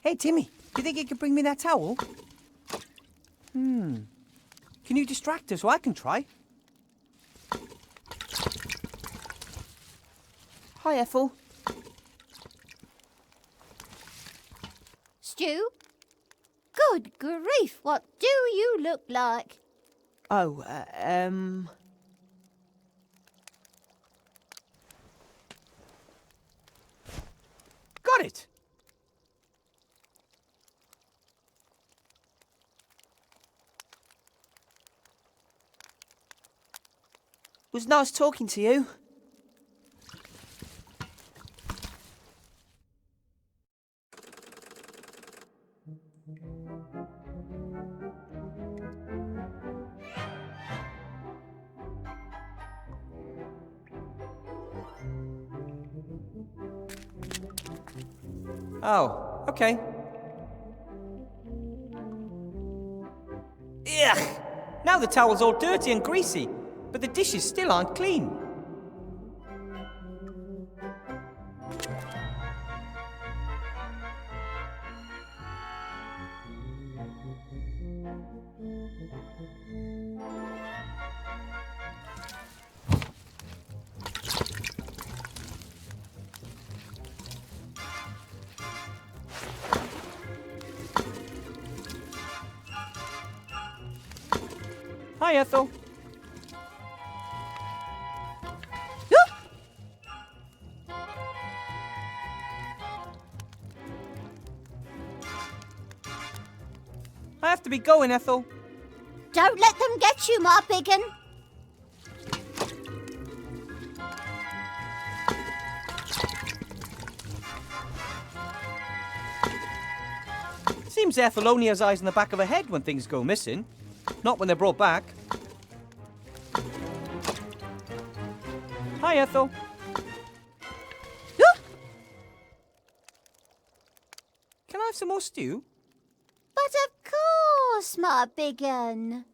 Hey, Timmy, do you think you could bring me that towel? Can you distract her so I can try? Hi, Ethel. Stu? Good grief, what do you look like? Oh, Got it! It was nice talking to you. Oh, okay. Ugh! Now the towel's all dirty and greasy, but the dishes still aren't clean. Hi, Ethel. I have to be going, Ethel. Don't let them get you, my biggin. Seems Ethel only has eyes in the back of her head when things go missing. Not when they're brought back. Hi, Ethel. Can I have some more stew? But of course, my biggin.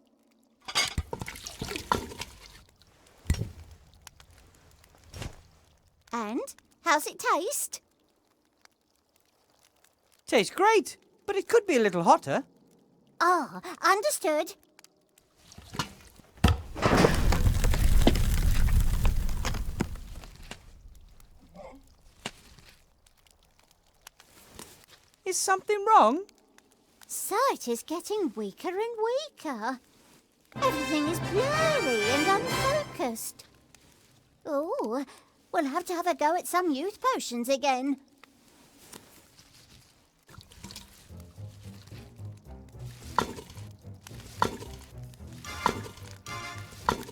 And how's it taste? Tastes great, but it could be a little hotter. Ah, understood. Is something wrong? Sight is getting weaker and weaker. Everything is blurry and unfocused. Oh, we'll have to have a go at some youth potions again.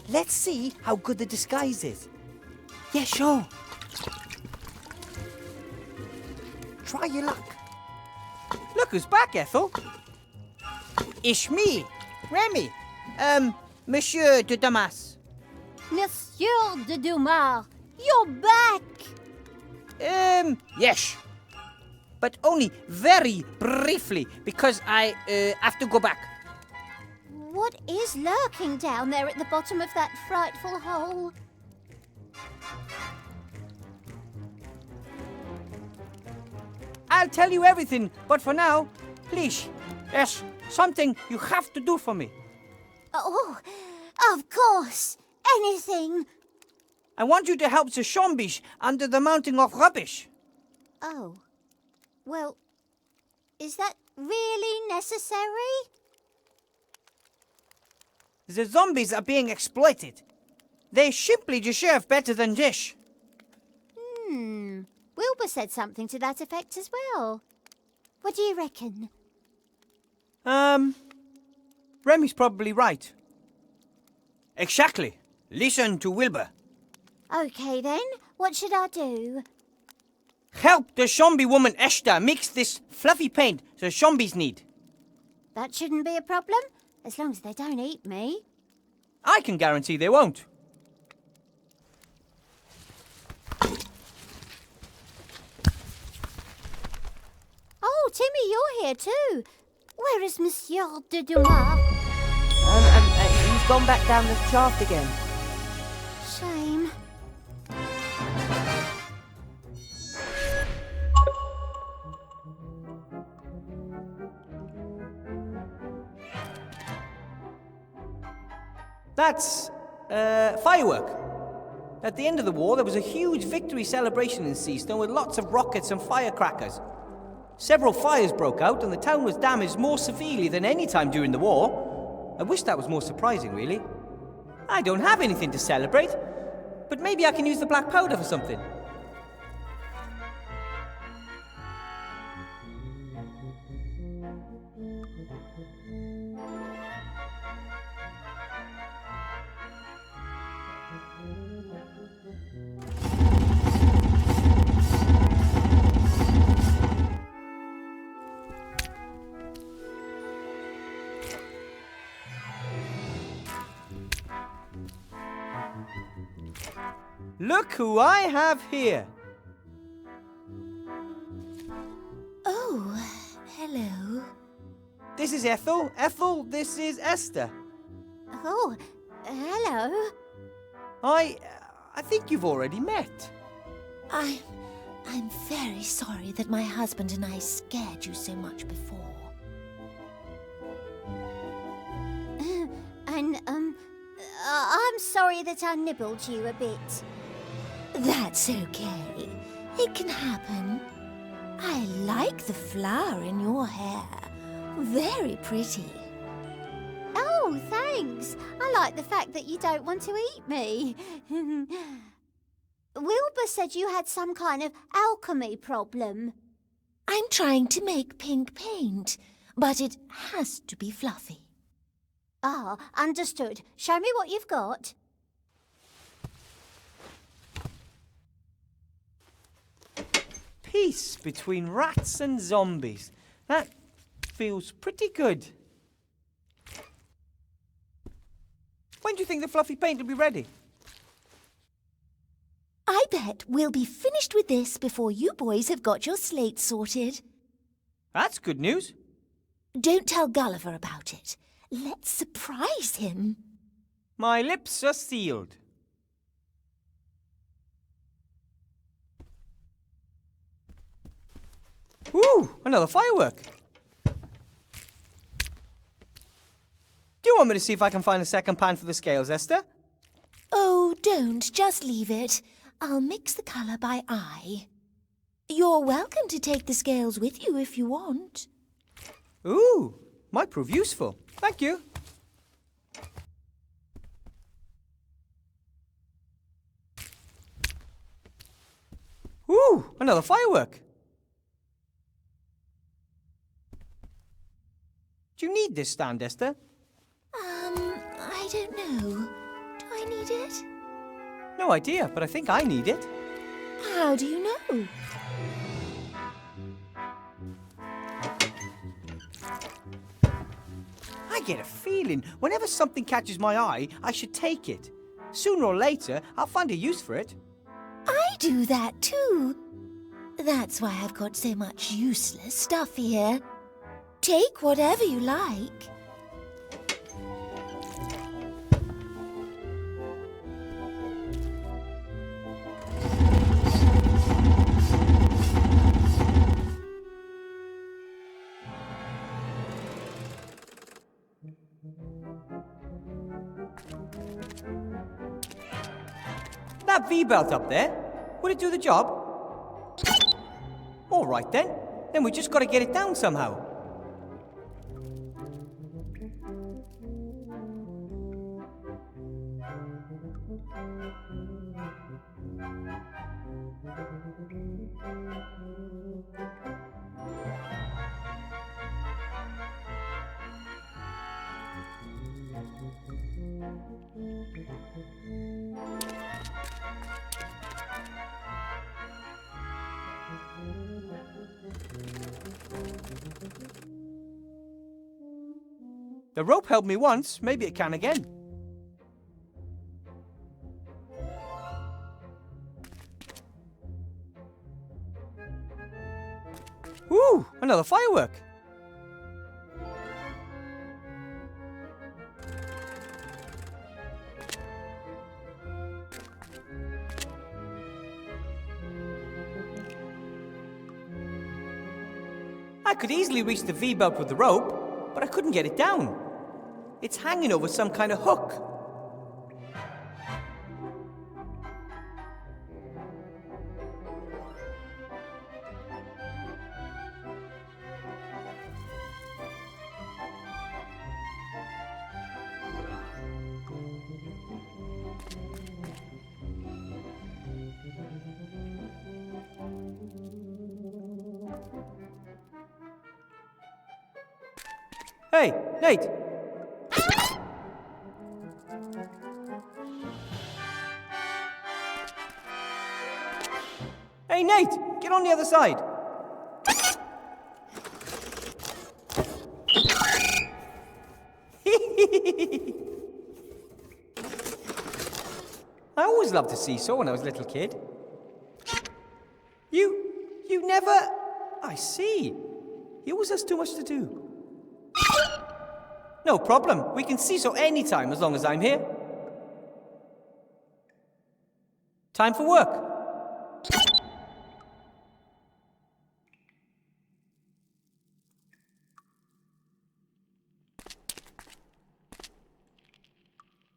Let's see how good the disguise is. Yeah, sure. Try your luck. Look who's back, Ethel. It's me, Remy. Monsieur de Damas. Monsieur de Dumas, you're back! Yes. But only very briefly, because I, have to go back. What is lurking down there at the bottom of that frightful hole? I'll tell you everything, but for now, please, there's something you have to do for me. Oh, of course. Anything. I want you to help the zombies under the mountain of rubbish. Oh. Well, is that really necessary? The zombies are being exploited. They simply deserve better than this. Wilbur said something to that effect as well. What do you reckon? Remy's probably right. Exactly. Listen to Wilbur. Okay then, what should I do? Help the zombie woman Esther mix this fluffy paint the zombies need. That shouldn't be a problem, as long as they don't eat me. I can guarantee they won't. Oh, Timmy, you're here too. Where is Monsieur de Dumas? He's gone back down the shaft again. Shame. That's, firework. At the end of the war, there was a huge victory celebration in Seastone with lots of rockets and firecrackers. Several fires broke out, and the town was damaged more severely than any time during the war. I wish that was more surprising, really. I don't have anything to celebrate, but maybe I can use the black powder for something. Look who I have here. Oh, hello. This is Ethel. Ethel, this is Esther. Oh, hello. I think you've already met. I'm very sorry that my husband and I scared you so much before. And, I'm sorry that I nibbled you a bit. That's okay. It can happen. I like the flower in your hair. Very pretty. Oh, thanks. I like the fact that you don't want to eat me. Wilbur said you had some kind of alchemy problem. I'm trying to make pink paint, but it has to be fluffy. Ah, understood. Show me what you've got. Peace between rats and zombies. That feels pretty good. When do you think the fluffy paint will be ready? I bet we'll be finished with this before you boys have got your slate sorted. That's good news. Don't tell Gulliver about it. Let's surprise him. My lips are sealed. Ooh, another firework. Do you want me to see if I can find a second pan for the scales, Esther? Oh, don't. Just leave it. I'll mix the colour by eye. You're welcome to take the scales with you if you want. Ooh, might prove useful. Thank you. Ooh, another firework. Do you need this stand, Esther? I don't know. Do I need it? No idea, but I think I need it. How do you know? I get a feeling whenever something catches my eye, I should take it. Sooner or later, I'll find a use for it. I do that too. That's why I've got so much useless stuff here. Take whatever you like. That V-belt up there, will it do the job? All right then. Then we just got to get it down somehow. The rope helped me once, maybe it can again. Ooh, another firework. I could easily reach the V-belt with the rope, but I couldn't get it down. It's hanging over some kind of hook. Hey, Nate! Hey, Nate! Get on the other side! I always loved to seesaw when I was a little kid. You never... I see. You always has too much to do. No problem. We can seesaw anytime as long as I'm here. Time for work.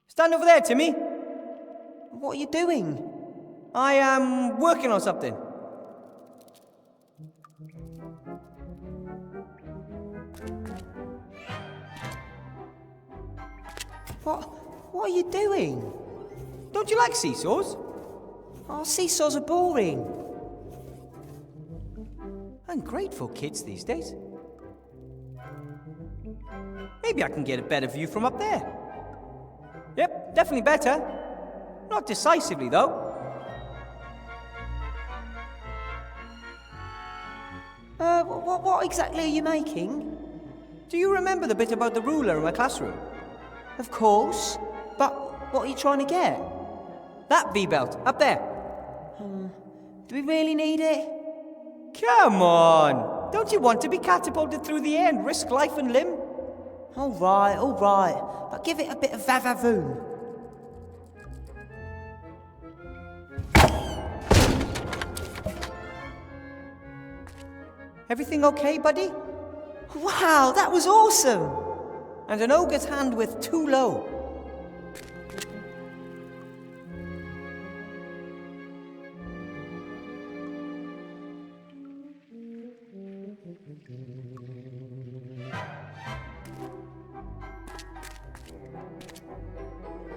Stand over there, Timmy. What are you doing? I am working on something. What are you doing? Don't you like seesaws? Oh, seesaws are boring. Ungrateful kids these days. Maybe I can get a better view from up there. Yep, definitely better. Not decisively, though. What exactly are you making? Do you remember the bit about the ruler in my classroom? Of course. But what are you trying to get? That V-belt, up there. Do we really need it? Come on! Don't you want to be catapulted through the air and risk life and limb? All right. But give it a bit of va-va-voom. Everything okay, buddy? Wow, that was awesome! And an ogre's hand width too low.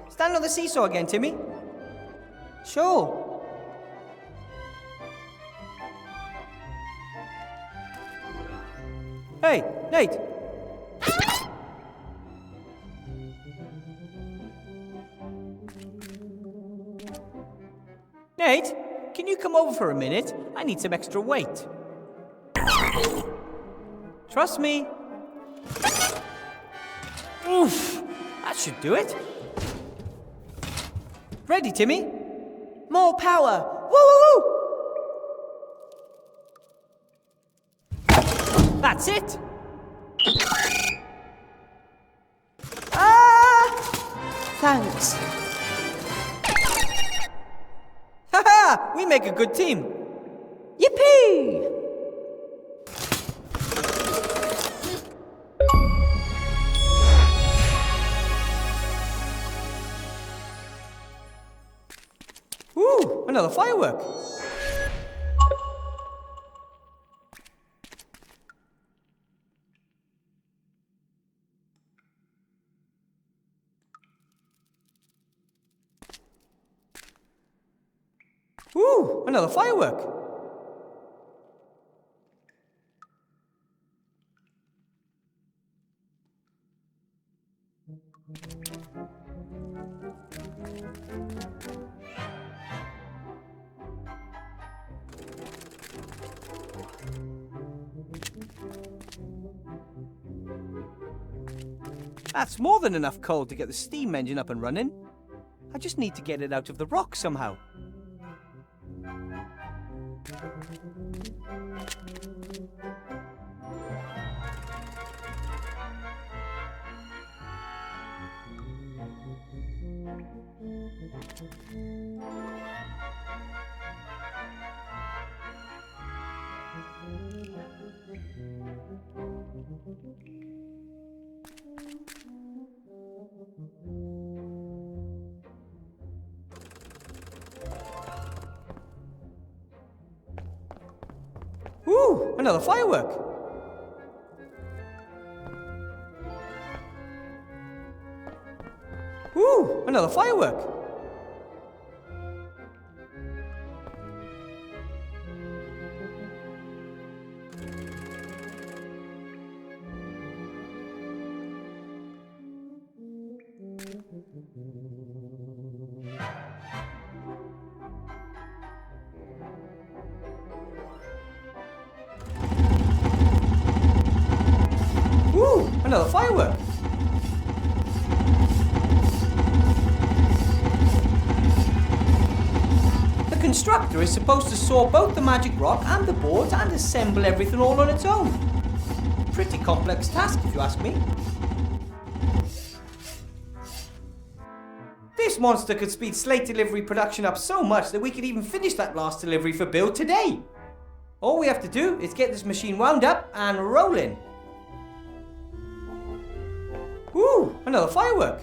Stand on the seesaw again, Timmy. Sure. Hey, Nate. Nate, can you come over for a minute? I need some extra weight. Trust me. Oof, that should do it. Ready, Timmy? More power! Woo woo woo! That's it. Thanks. Ha-ha! We make a good team. Yippee! Ooh, another firework. Ooh, another firework. That's more than enough coal to get the steam engine up and running. I just need to get it out of the rock somehow. Ooh, another firework. Ooh, another firework. Ooh, another firework. The constructor is supposed to saw both the magic rock and the boards and assemble everything all on its own. Pretty complex task, if you ask me. This monster could speed slate delivery production up so much that we could even finish that last delivery for Bill today. All we have to do is get this machine wound up and rolling. Ooh, another firework.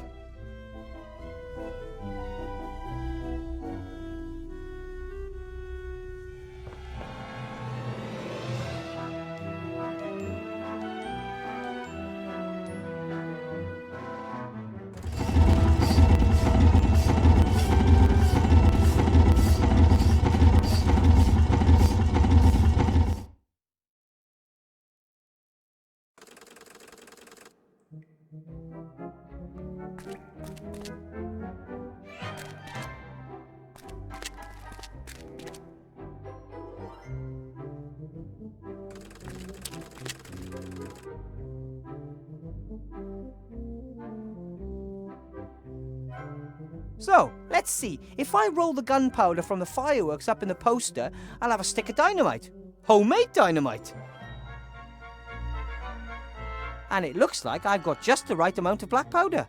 So, let's see. If I roll the gunpowder from the fireworks up in the poster, I'll have a stick of dynamite. Homemade dynamite. And it looks like I've got just the right amount of black powder.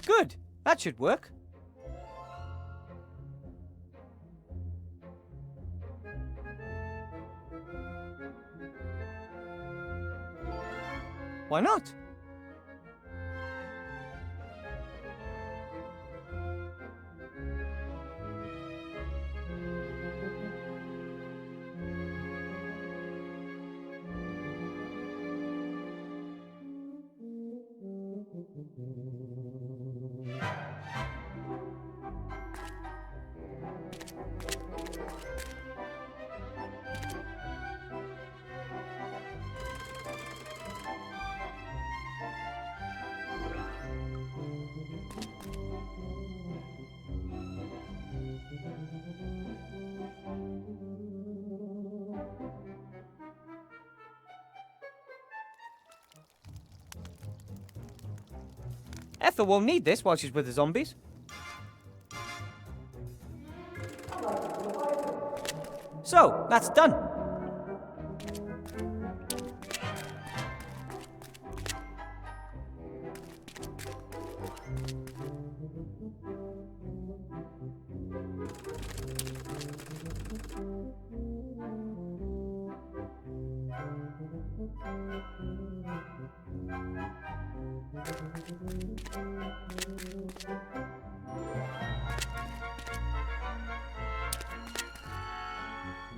Good. That should work. Why not? Ethel won't need this while she's with the zombies. So, that's done.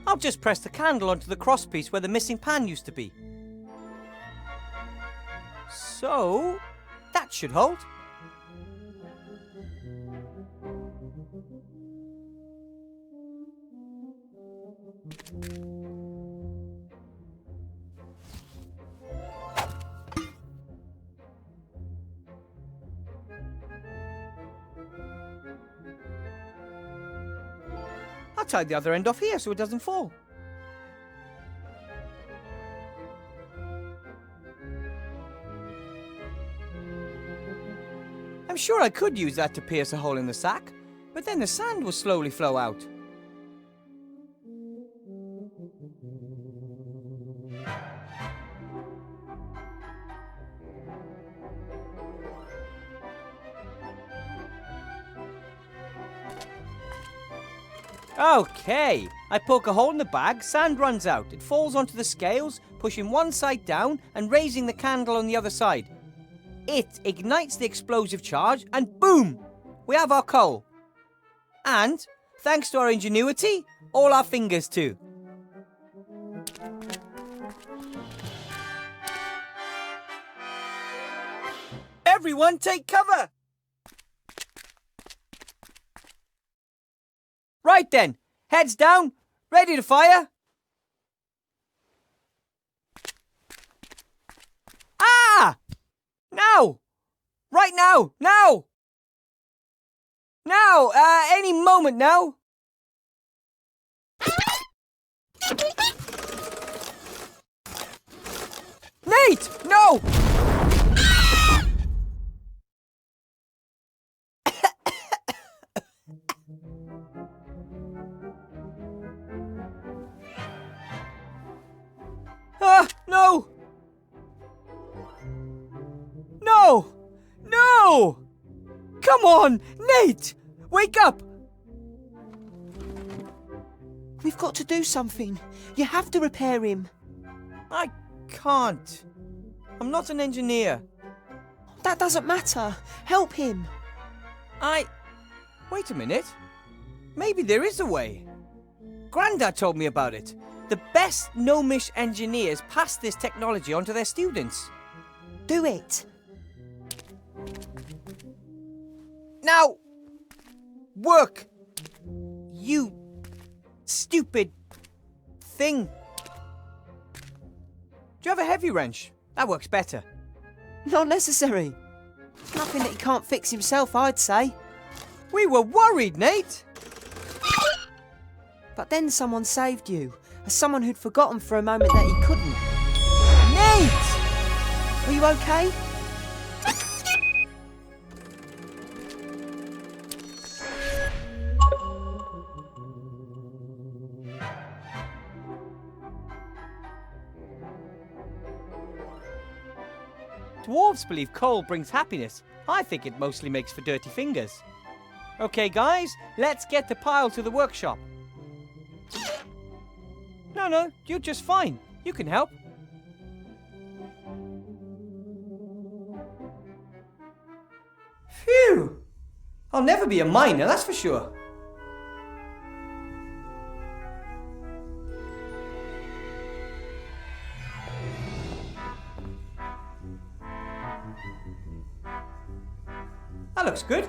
I'll just press the candle onto the crosspiece where the missing pan used to be. So, that should hold. I'll tie the other end off here so it doesn't fall. I'm sure I could use that to pierce a hole in the sack, but then the sand will slowly flow out. Okay, I poke a hole in the bag, sand runs out. It falls onto the scales, pushing one side down and raising the candle on the other side. It ignites the explosive charge and boom! We have our coal. And, thanks to our ingenuity, all our fingers too. Everyone take cover! Right then, heads down, ready to fire. Ah! Now! Right now! Now! Now! Any moment now! Nate! No! No! No! No! Come on, Nate! Wake up! We've got to do something. You have to repair him. I can't. I'm not an engineer. That doesn't matter. Help him. Wait a minute. Maybe there is a way. Grandad told me about it. The best gnomish engineers pass this technology on to their students. Do it. Now! Work! You stupid thing. Do you have a heavy wrench? That works better. Not necessary. Nothing that he can't fix himself, I'd say. We were worried, Nate. But then someone saved you. As someone who'd forgotten for a moment that he couldn't. Nate! Are you okay? Dwarves believe coal brings happiness. I think it mostly makes for dirty fingers. Okay, guys, let's get the pile to the workshop. No, you're just fine. You can help. Phew! I'll never be a miner, that's for sure. That looks good.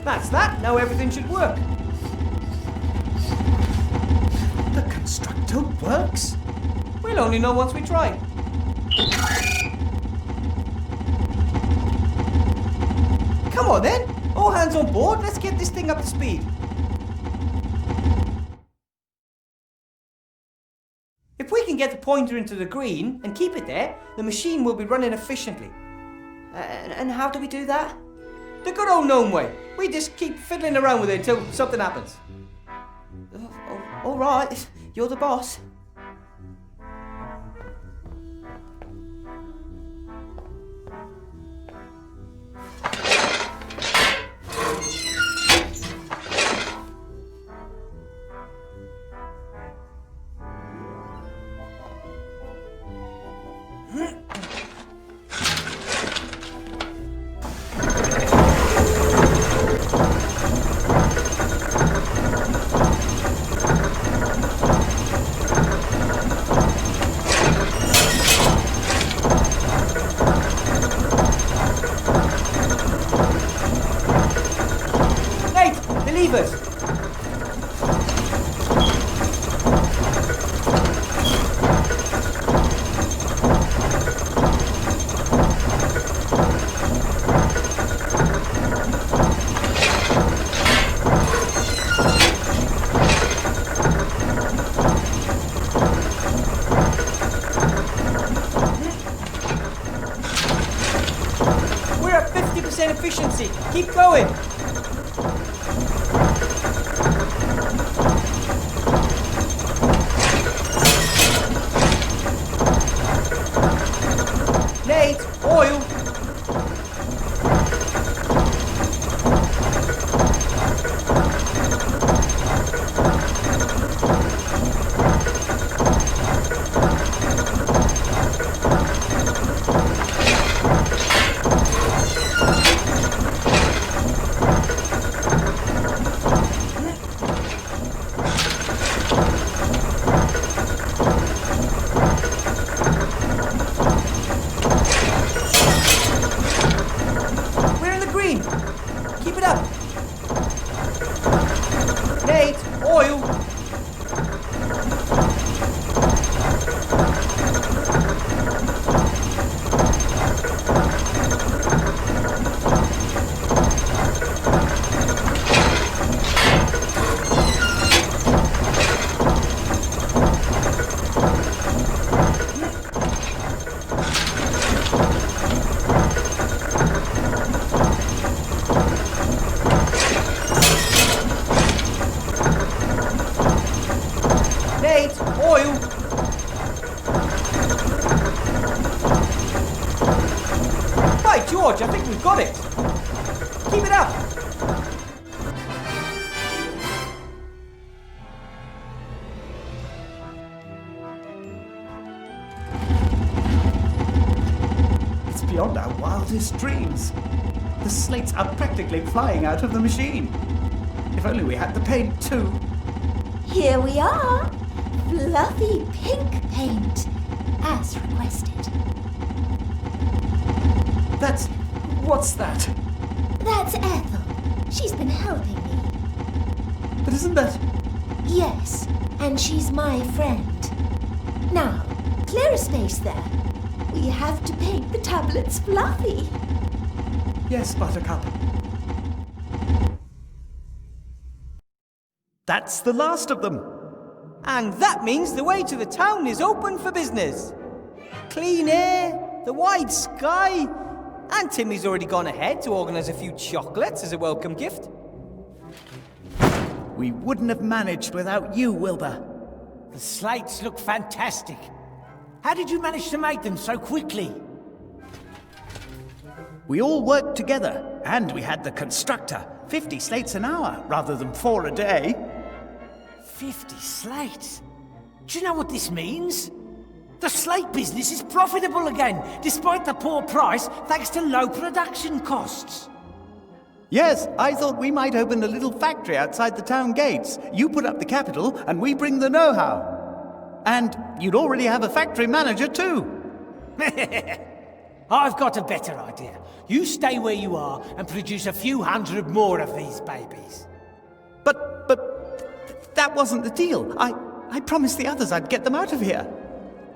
That's that. Now everything should work. The constructor works? We'll only know once we try. Come on then. All hands on board. Let's get this thing up to speed. If we can get the pointer into the green and keep it there, the machine will be running efficiently. And how do we do that? The good old gnome way. We just keep fiddling around with it until something happens. All right, you're the boss. We're at 50% efficiency. Keep going. oil! Nate, oil! By George, I think we've got it. Keep it up. It's beyond our wildest dreams. The slates are practically flying out of the machine. If only we had the paint too. Here we are. Fluffy pink paint, as requested. What's that? That's Ethel. She's been helping me. But isn't that... Yes, and she's my friend. Now, clear a space there. We have to paint the tablets fluffy. Yes, Buttercup. That's the last of them. And that means the way to the town is open for business. Clean air, the wide sky, and Timmy's already gone ahead to organise a few chocolates as a welcome gift. We wouldn't have managed without you, Wilbur. The slates look fantastic. How did you manage to make them so quickly? We all worked together, and we had the constructor. 50 slates an hour, rather than 4 a day. 50 slates? Do you know what this means? The slate business is profitable again, despite the poor price, thanks to low production costs. Yes, I thought we might open a little factory outside the town gates. You put up the capital, and we bring the know-how. And you'd already have a factory manager, too. I've got a better idea. You stay where you are and produce a few hundred more of these babies. But that wasn't the deal. I promised the others I'd get them out of here.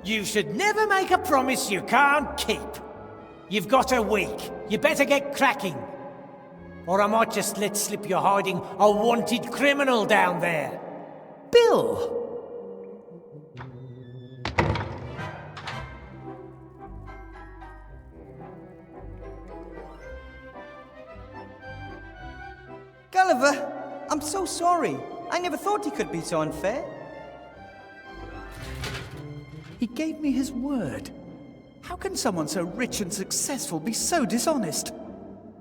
You should never make a promise you can't keep. You've got a week. You better get cracking. Or I might just let slip you're hiding a wanted criminal down there. Bill! Gulliver, I'm so sorry. I never thought he could be so unfair. He gave me his word. How can someone so rich and successful be so dishonest?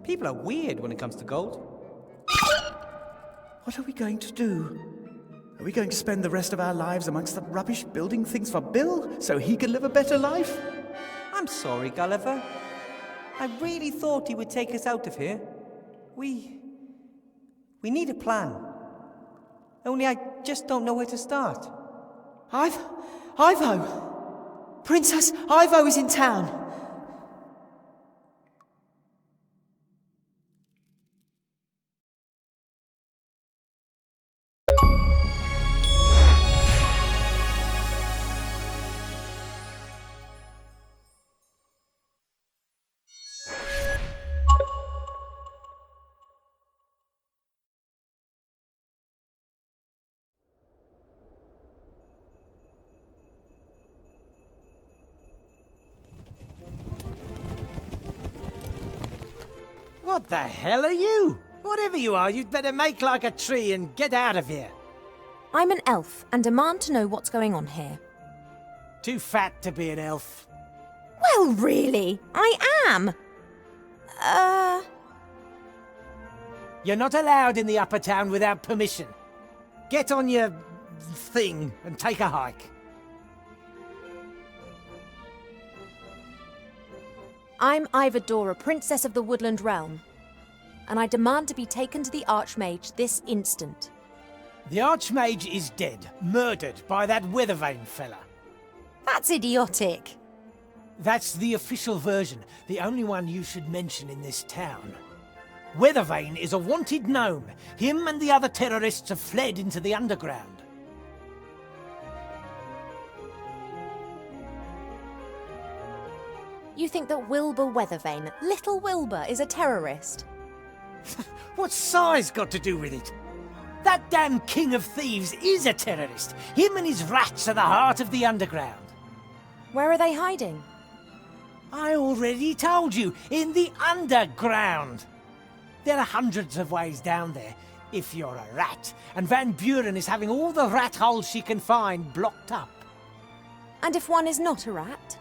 People are weird when it comes to gold. What are we going to do? Are we going to spend the rest of our lives amongst the rubbish building things for Bill so he can live a better life? I'm sorry, Gulliver. I really thought he would take us out of here. We need a plan. Only I just don't know where to start. Ivo! Princess Ivo is in town. What the hell are you? Whatever you are, you'd better make like a tree and get out of here. I'm an elf and demand to know what's going on here. Too fat to be an elf. Well, really, I am. You're not allowed in the upper town without permission. Get on your thing and take a hike. I'm Ivadora, Princess of the Woodland Realm, and I demand to be taken to the Archmage this instant. The Archmage is dead, murdered by that Weathervane fella. That's idiotic. That's the official version, the only one you should mention in this town. Weathervane is a wanted gnome. Him and the other terrorists have fled into the underground. You think that Wilbur Weathervane, little Wilbur, is a terrorist? What's size got to do with it? That damn king of thieves is a terrorist. Him and his rats are the heart of the underground. Where are they hiding? I already told you, in the underground. There are hundreds of ways down there, if you're a rat, and Van Buren is having all the rat holes she can find blocked up. And if one is not a rat?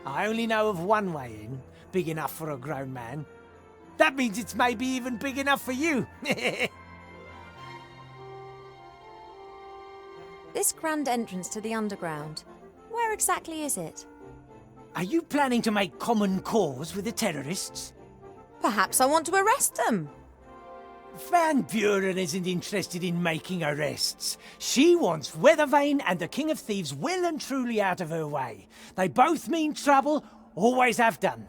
I only know of one way in, big enough for a grown man. That means it's maybe even big enough for you. This grand entrance to the underground, where exactly is it? Are you planning to make common cause with the terrorists? Perhaps I want to arrest them. Van Buren isn't interested in making arrests. She wants Weathervane and the King of Thieves well and truly out of her way. They both mean trouble, always have done.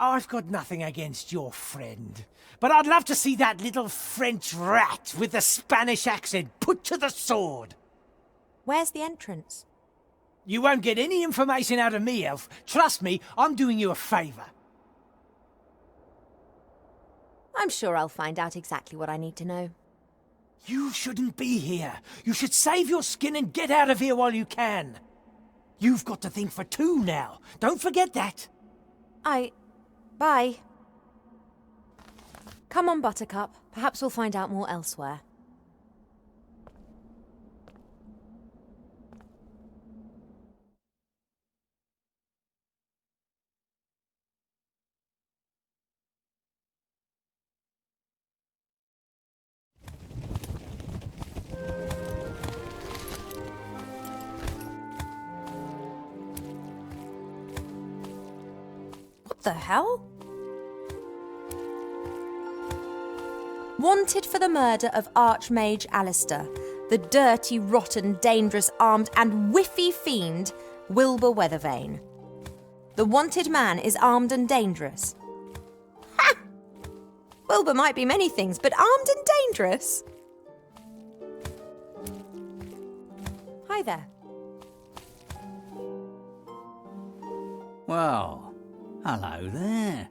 I've got nothing against your friend, but I'd love to see that little French rat with the Spanish accent put to the sword. Where's the entrance? You won't get any information out of me, Elf. Trust me, I'm doing you a favour. I'm sure I'll find out exactly what I need to know. You shouldn't be here. You should save your skin and get out of here while you can. You've got to think for two now. Don't forget that. Bye. Come on, Buttercup. Perhaps we'll find out more elsewhere. What the hell? Wanted for the murder of Archmage Alistair, the dirty, rotten, dangerous, armed and whiffy fiend, Wilbur Weathervane. The wanted man is armed and dangerous. Ha! Wilbur might be many things, but armed and dangerous? Hi there. Well, hello there.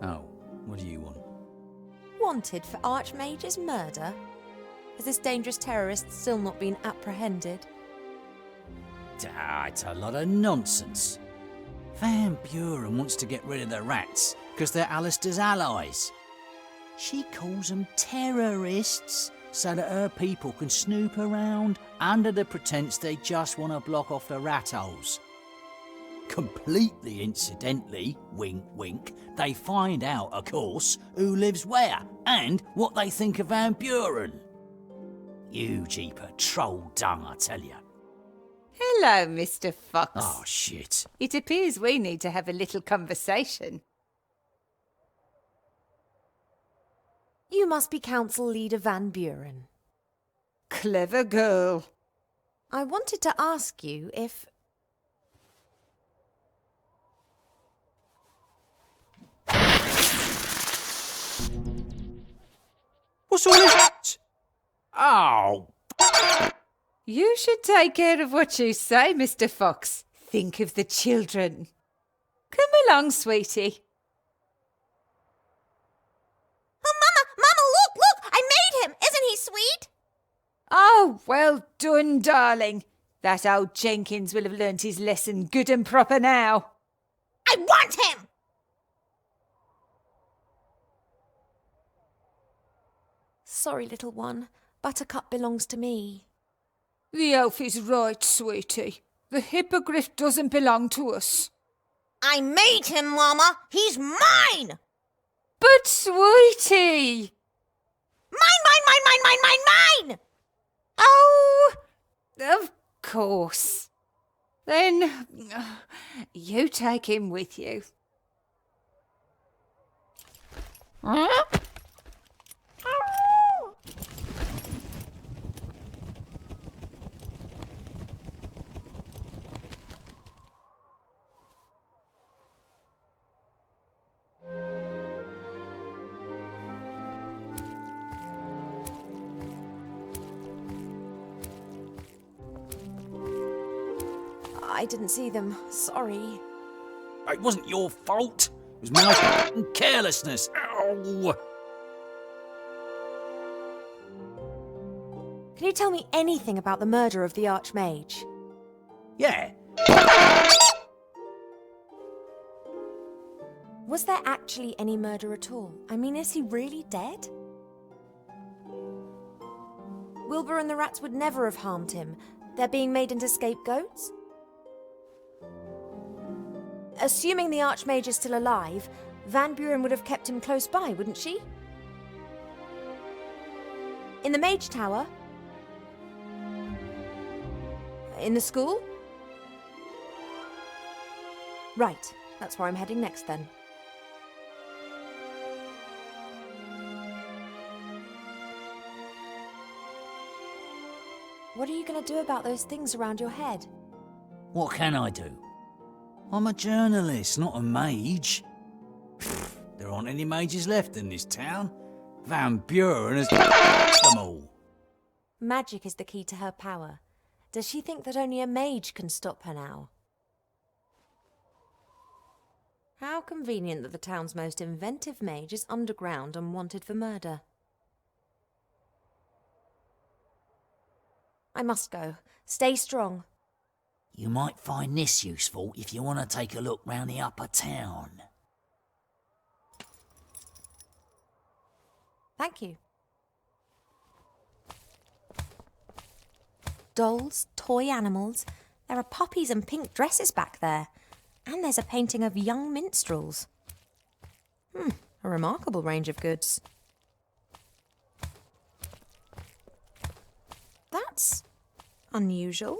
Oh, what do you want? Wanted for Archmage's murder? Has this dangerous terrorist still not been apprehended? It's a lot of nonsense. Van Buren wants to get rid of the rats because they're Alistair's allies. She calls them terrorists so that her people can snoop around under the pretense they just want to block off the rat holes. Completely incidentally, wink wink, they find out, of course, who lives where and what they think of Van Buren. You jeeper troll dung, I tell you. Hello, Mr. Fox. Oh, shit. It appears we need to have a little conversation. You must be Council Leader Van Buren. Clever girl. I wanted to ask you if... What's all this? Oh. You should take care of what you say, Mr. Fox. Think of the children. Come along, sweetie. Oh, Mama, look! I made him! Isn't he sweet? Oh, well done, darling. That old Jenkins will have learnt his lesson good and proper now. I want him! Sorry, little one. Buttercup belongs to me. The elf is right, sweetie. The hippogriff doesn't belong to us. I made him, Mama! He's mine! But, sweetie! Mine! Oh, of course. Then, you take him with you. I didn't see them. Sorry. It wasn't your fault. It was my f***ing carelessness. Ow! Can you tell me anything about the murder of the Archmage? Yeah. Was there actually any murder at all? I mean, is he really dead? Wilbur and the rats would never have harmed him. They're being made into scapegoats? Assuming the Archmage is still alive, Van Buren would have kept him close by, wouldn't she? In the Mage Tower? In the school? Right, that's where I'm heading next then. What are you going to do about those things around your head? What can I do? I'm a journalist, not a mage. There aren't any mages left in this town. Van Buren has them all. Magic is the key to her power. Does she think that only a mage can stop her now? How convenient that the town's most inventive mage is underground and wanted for murder. I must go. Stay strong. You might find this useful if you want to take a look round the upper town. Thank you. Dolls, toy animals. There are poppies and pink dresses back there. And there's a painting of young minstrels. A remarkable range of goods. That's unusual.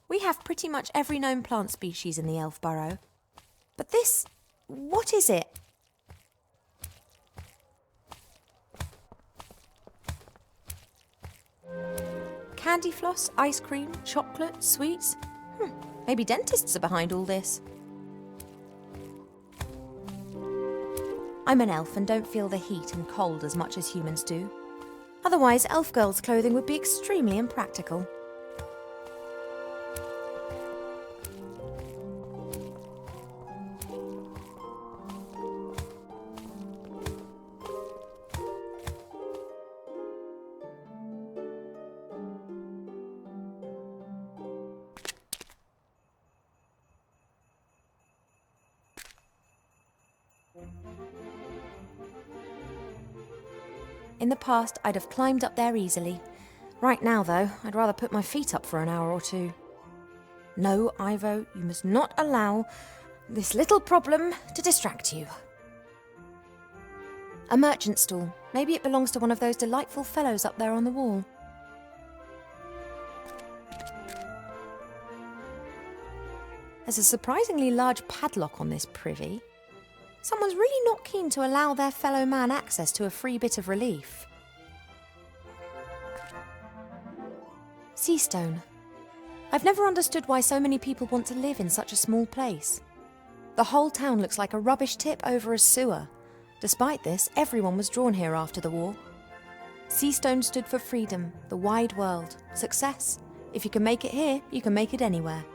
We have pretty much every known plant species in the Elf Burrow. But this, what is it? Candy floss, ice cream, chocolate, sweets. Maybe dentists are behind all this. I'm an elf and don't feel the heat and cold as much as humans do. Otherwise, elf girls' clothing would be extremely impractical. In the past, I'd have climbed up there easily. Right now, though, I'd rather put my feet up for an hour or two. No, Ivo, you must not allow this little problem to distract you. A merchant stall. Maybe it belongs to one of those delightful fellows up there on the wall. There's a surprisingly large padlock on this privy. Someone's really not keen to allow their fellow man access to a free bit of relief. Seastone. I've never understood why so many people want to live in such a small place. The whole town looks like a rubbish tip over a sewer. Despite this, everyone was drawn here after the war. Seastone stood for freedom, the wide world, success. If you can make it here, you can make it anywhere.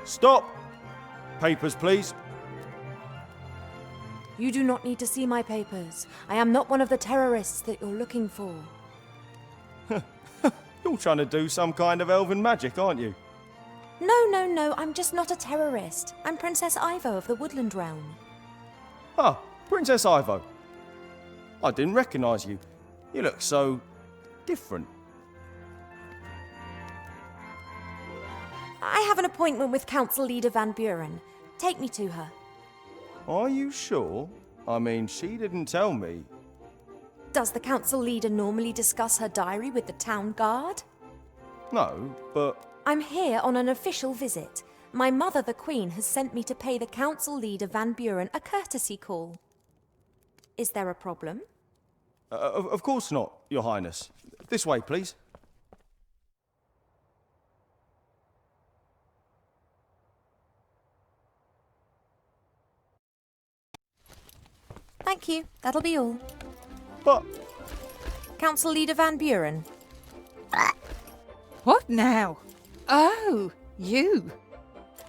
Stop! Papers, please. You do not need to see my papers. I am not one of the terrorists that you're looking for. You're trying to do some kind of elven magic, aren't you? No, I'm just not a terrorist. I'm Princess Ivo of the Woodland Realm. Ah, Princess Ivo. I didn't recognise you. You look so different. I have an appointment with Council Leader Van Buren. Take me to her. Are you sure? I mean, she didn't tell me. Does the Council Leader normally discuss her diary with the town guard? No, but... I'm here on an official visit. My mother, the Queen, has sent me to pay the Council Leader Van Buren a courtesy call. Is there a problem? Of course not, Your Highness. This way, please. you. That'll be all. But Council Leader Van Buren. What now? Oh, you.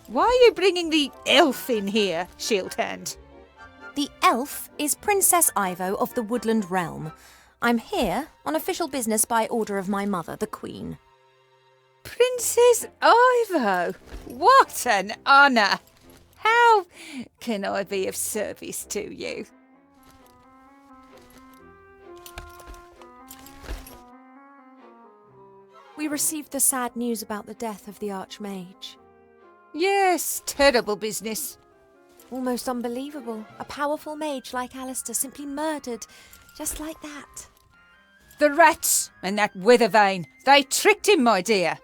Why are you bringing the elf in here, Shieldhand? The elf is Princess Ivo of the Woodland Realm. I'm here on official business by order of my mother, the Queen. Princess Ivo? What an honour! How can I be of service to you? We received the sad news about the death of the Archmage. Yes, terrible business. Almost unbelievable. A powerful mage like Alistair simply murdered, just like that. The rats and that Withervane, they tricked him, my dear.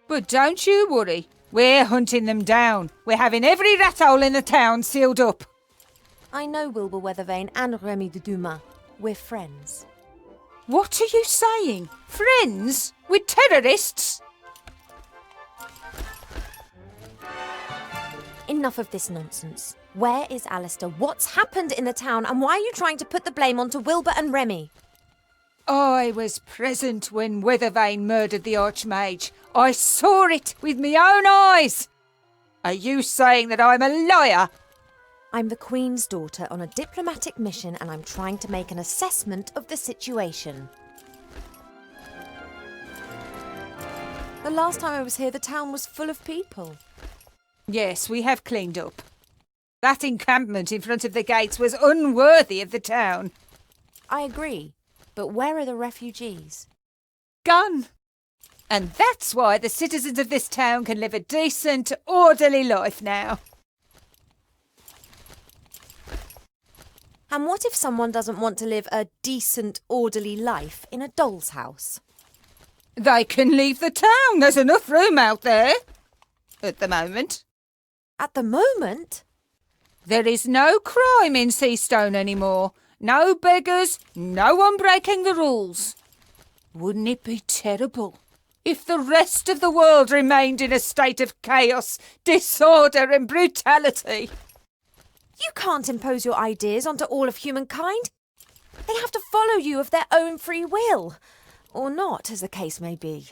But don't you worry, we're hunting them down. We're having every rat hole in the town sealed up. I know Wilbur Weathervane and Remy de Dumas. We're friends. What are you saying? Friends? With terrorists? Enough of this nonsense. Where is Alistair? What's happened in the town? And why are you trying to put the blame onto Wilbur and Remy? I was present when Weathervane murdered the Archmage. I saw it with my own eyes. Are you saying that I'm a liar? I'm the Queen's daughter on a diplomatic mission and I'm trying to make an assessment of the situation. The last time I was here, the town was full of people. Yes, we have cleaned up. That encampment in front of the gates was unworthy of the town. I agree, but where are the refugees? Gone. And that's why the citizens of this town can live a decent, orderly life now. And what if someone doesn't want to live a decent, orderly life in a doll's house? They can leave the town. There's enough room out there. At the moment. At the moment? There is no crime in Seastone anymore. No beggars, no one breaking the rules. Wouldn't it be terrible if the rest of the world remained in a state of chaos, disorder and brutality? You can't impose your ideas onto all of humankind. They have to follow you of their own free will. Or not, as the case may be.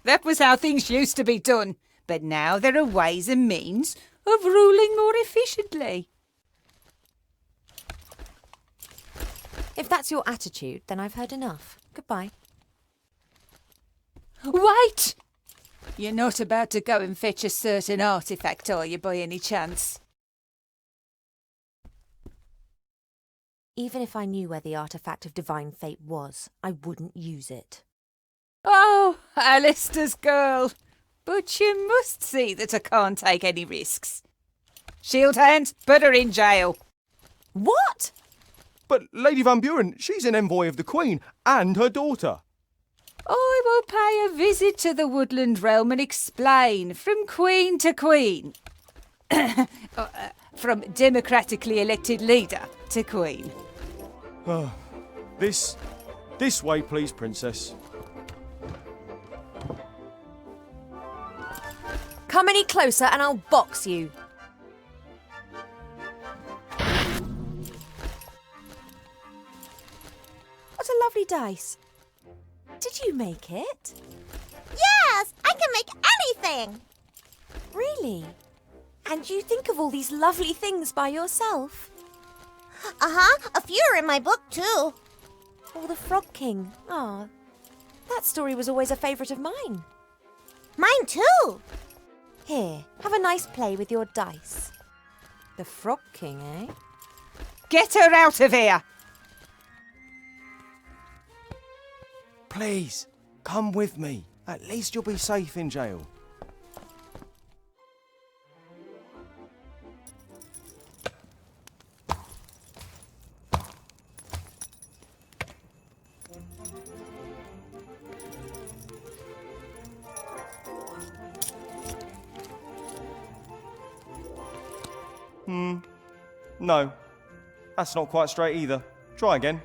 That was how things used to be done. But now there are ways and means of ruling more efficiently. If that's your attitude, then I've heard enough. Goodbye. Wait! You're not about to go and fetch a certain artefact, are you, by any chance? Even if I knew where the artefact of divine fate was, I wouldn't use it. Oh, Alistair's girl. But you must see that I can't take any risks. Shieldhand, put her in jail. What? But Lady Van Buren, she's an envoy of the Queen and her daughter. I will pay a visit to the Woodland Realm and explain from Queen to Queen. From democratically elected leader to Queen. This way, please, Princess. Come any closer and I'll box you. What a lovely dice. Did you make it? Yes, I can make anything. Really? And you think of all these lovely things by yourself? A few are in my book too. Oh, the Frog King. Ah, that story was always a favourite of mine. Mine too. Here, have a nice play with your dice. The Frog King, eh? Get her out of here! Please, come with me. At least you'll be safe in jail. No, that's not quite straight either. Try again.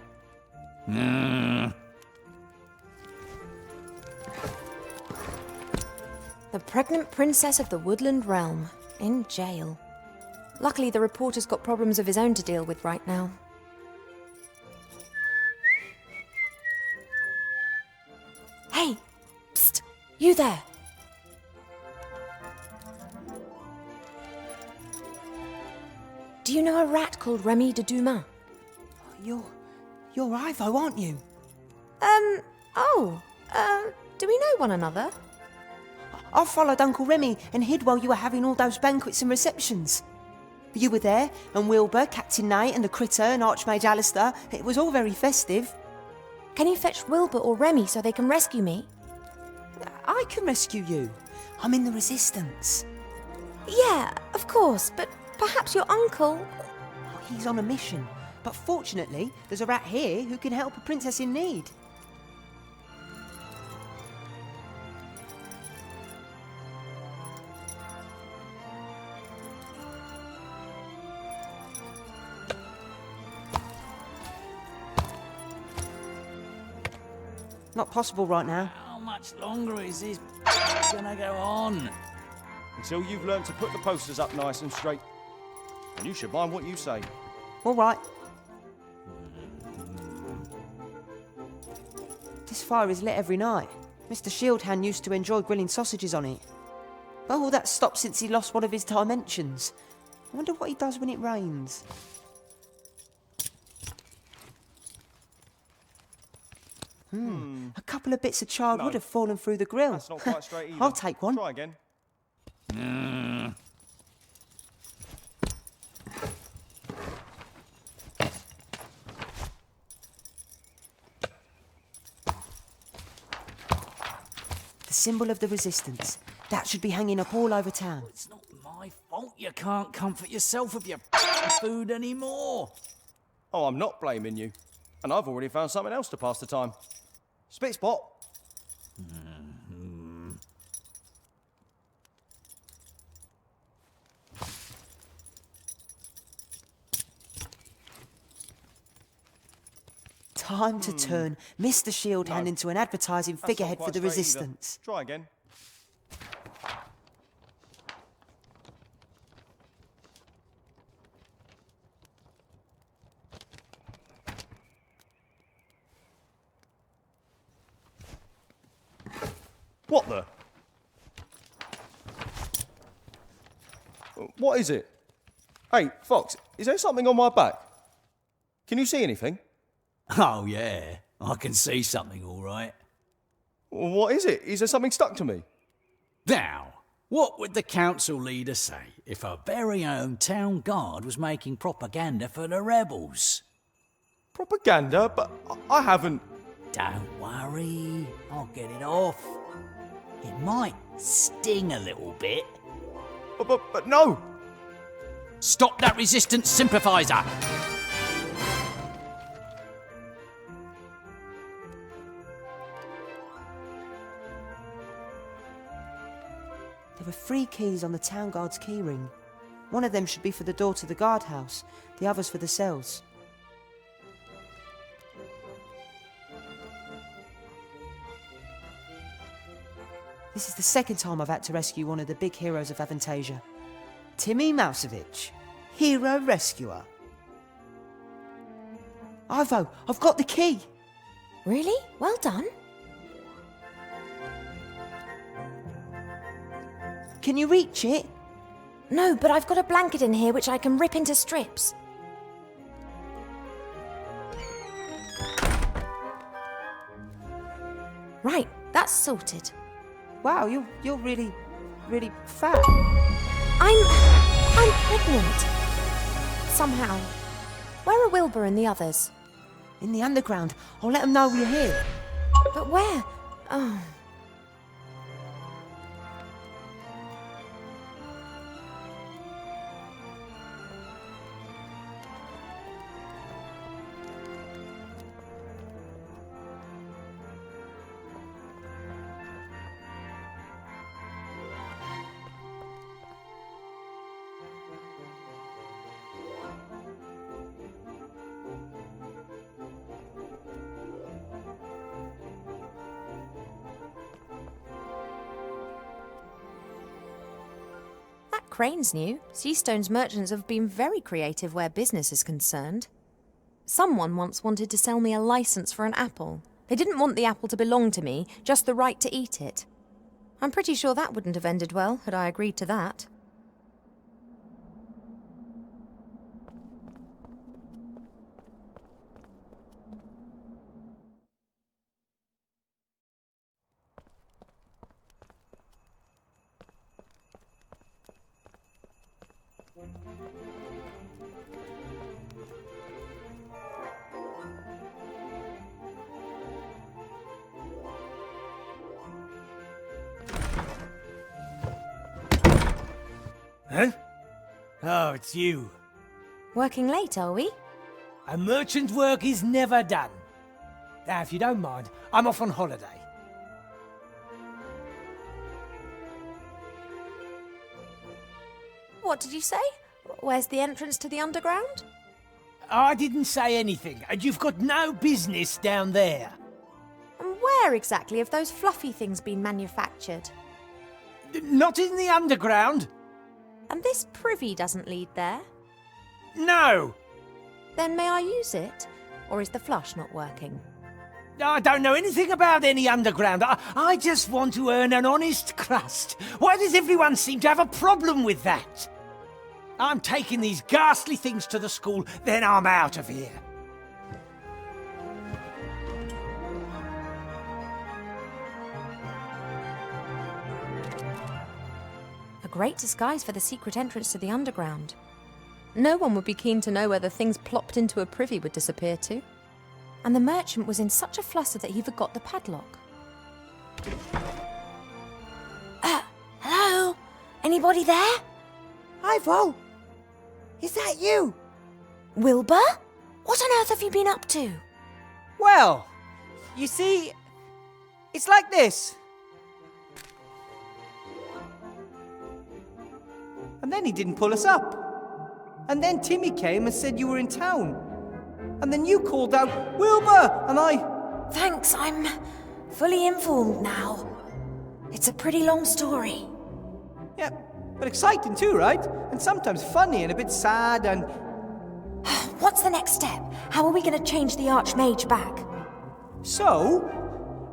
The pregnant princess of the Woodland Realm, in jail. Luckily, the reporter's got problems of his own to deal with right now. Hey, psst, you there. Do you know a rat called Remy de Dumas? You're Ivo, aren't you? Do we know one another? I followed Uncle Remy and hid while you were having all those banquets and receptions. You were there, and Wilbur, Captain Nate, and the Critter, and Archmage Alistair. It was all very festive. Can you fetch Wilbur or Remy so they can rescue me? I can rescue you. I'm in the Resistance. Yeah, of course, but perhaps your uncle... He's on a mission, but fortunately, there's a rat here who can help a princess in need. Not possible right now. How much longer is this gonna go on? Until you've learned to put the posters up nice and straight. And you should mind what you say. All right. This fire is lit every night. Mr. Shieldhand used to enjoy grilling sausages on it. But all that stopped since he lost one of his dimensions. I wonder what he does when it rains. A couple of bits of charred wood have fallen through the grill. That's not quite straight either. I'll take one. Try again. The symbol of the Resistance. That should be hanging up all over town. It's not my fault you can't comfort yourself with your food anymore. Oh, I'm not blaming you. And I've already found something else to pass the time. Spit spot. Time to turn Mr. Shieldhand into an advertising That's figurehead not for the quite straight Resistance. either. Try again. What the? What is it? Hey, Fox, is there something on my back? Can you see anything? Oh, yeah. I can see something, all right. What is it? Is there something stuck to me? Now, what would the council leader say if our very own town guard was making propaganda for the rebels? Propaganda? But I haven't... Don't worry, I'll get it off. It might sting a little bit. But no! Stop that resistance sympathiser! There are 3 keys on the town guard's keyring. One of them should be for the door to the guardhouse, the others for the cells. This is the second time I've had to rescue one of the big heroes of Avantasia. Timmy Mousevich, hero rescuer. Ivo, I've got the key! Really? Well done. Can you reach it? No, but I've got a blanket in here which I can rip into strips. Right, that's sorted. Wow, you're really fat. I'm pregnant. Somehow. Where are Wilbur and the others? In the underground. I'll let them know we're here. But where? Oh. Crane's new. Seastone's merchants have been very creative where business is concerned. Someone once wanted to sell me a license for an apple, They didn't want the apple to belong to me, just the right to eat it. I'm pretty sure that wouldn't have ended well had I agreed to that. Huh? Oh, it's you. Working late, are we? A merchant's work is never done. Now, if you don't mind, I'm off on holiday. What did you say? Where's the entrance to the underground? I didn't say anything, and you've got no business down there. And where exactly have those fluffy things been manufactured? Not in the underground. And this privy doesn't lead there? No. Then may I use it? Or is the flush not working? I don't know anything about any underground. I just want to earn an honest crust. Why does everyone seem to have a problem with that? I'm taking these ghastly things to the school, then I'm out of here. A great disguise for the secret entrance to the underground. No one would be keen to know where the things plopped into a privy would disappear to. And the merchant was in such a fluster that he forgot the padlock. Hello? Anybody there? Ivo! Is that you? Wilbur? What on earth have you been up to? Well, you see, it's like this. And then he didn't pull us up. And then Timmy came and said you were in town. And then you called out, Wilbur! And I... Thanks, I'm fully informed now. It's a pretty long story. Yeah, but exciting too, right? And sometimes funny and a bit sad and... What's the next step? How are we going to change the Archmage back? So,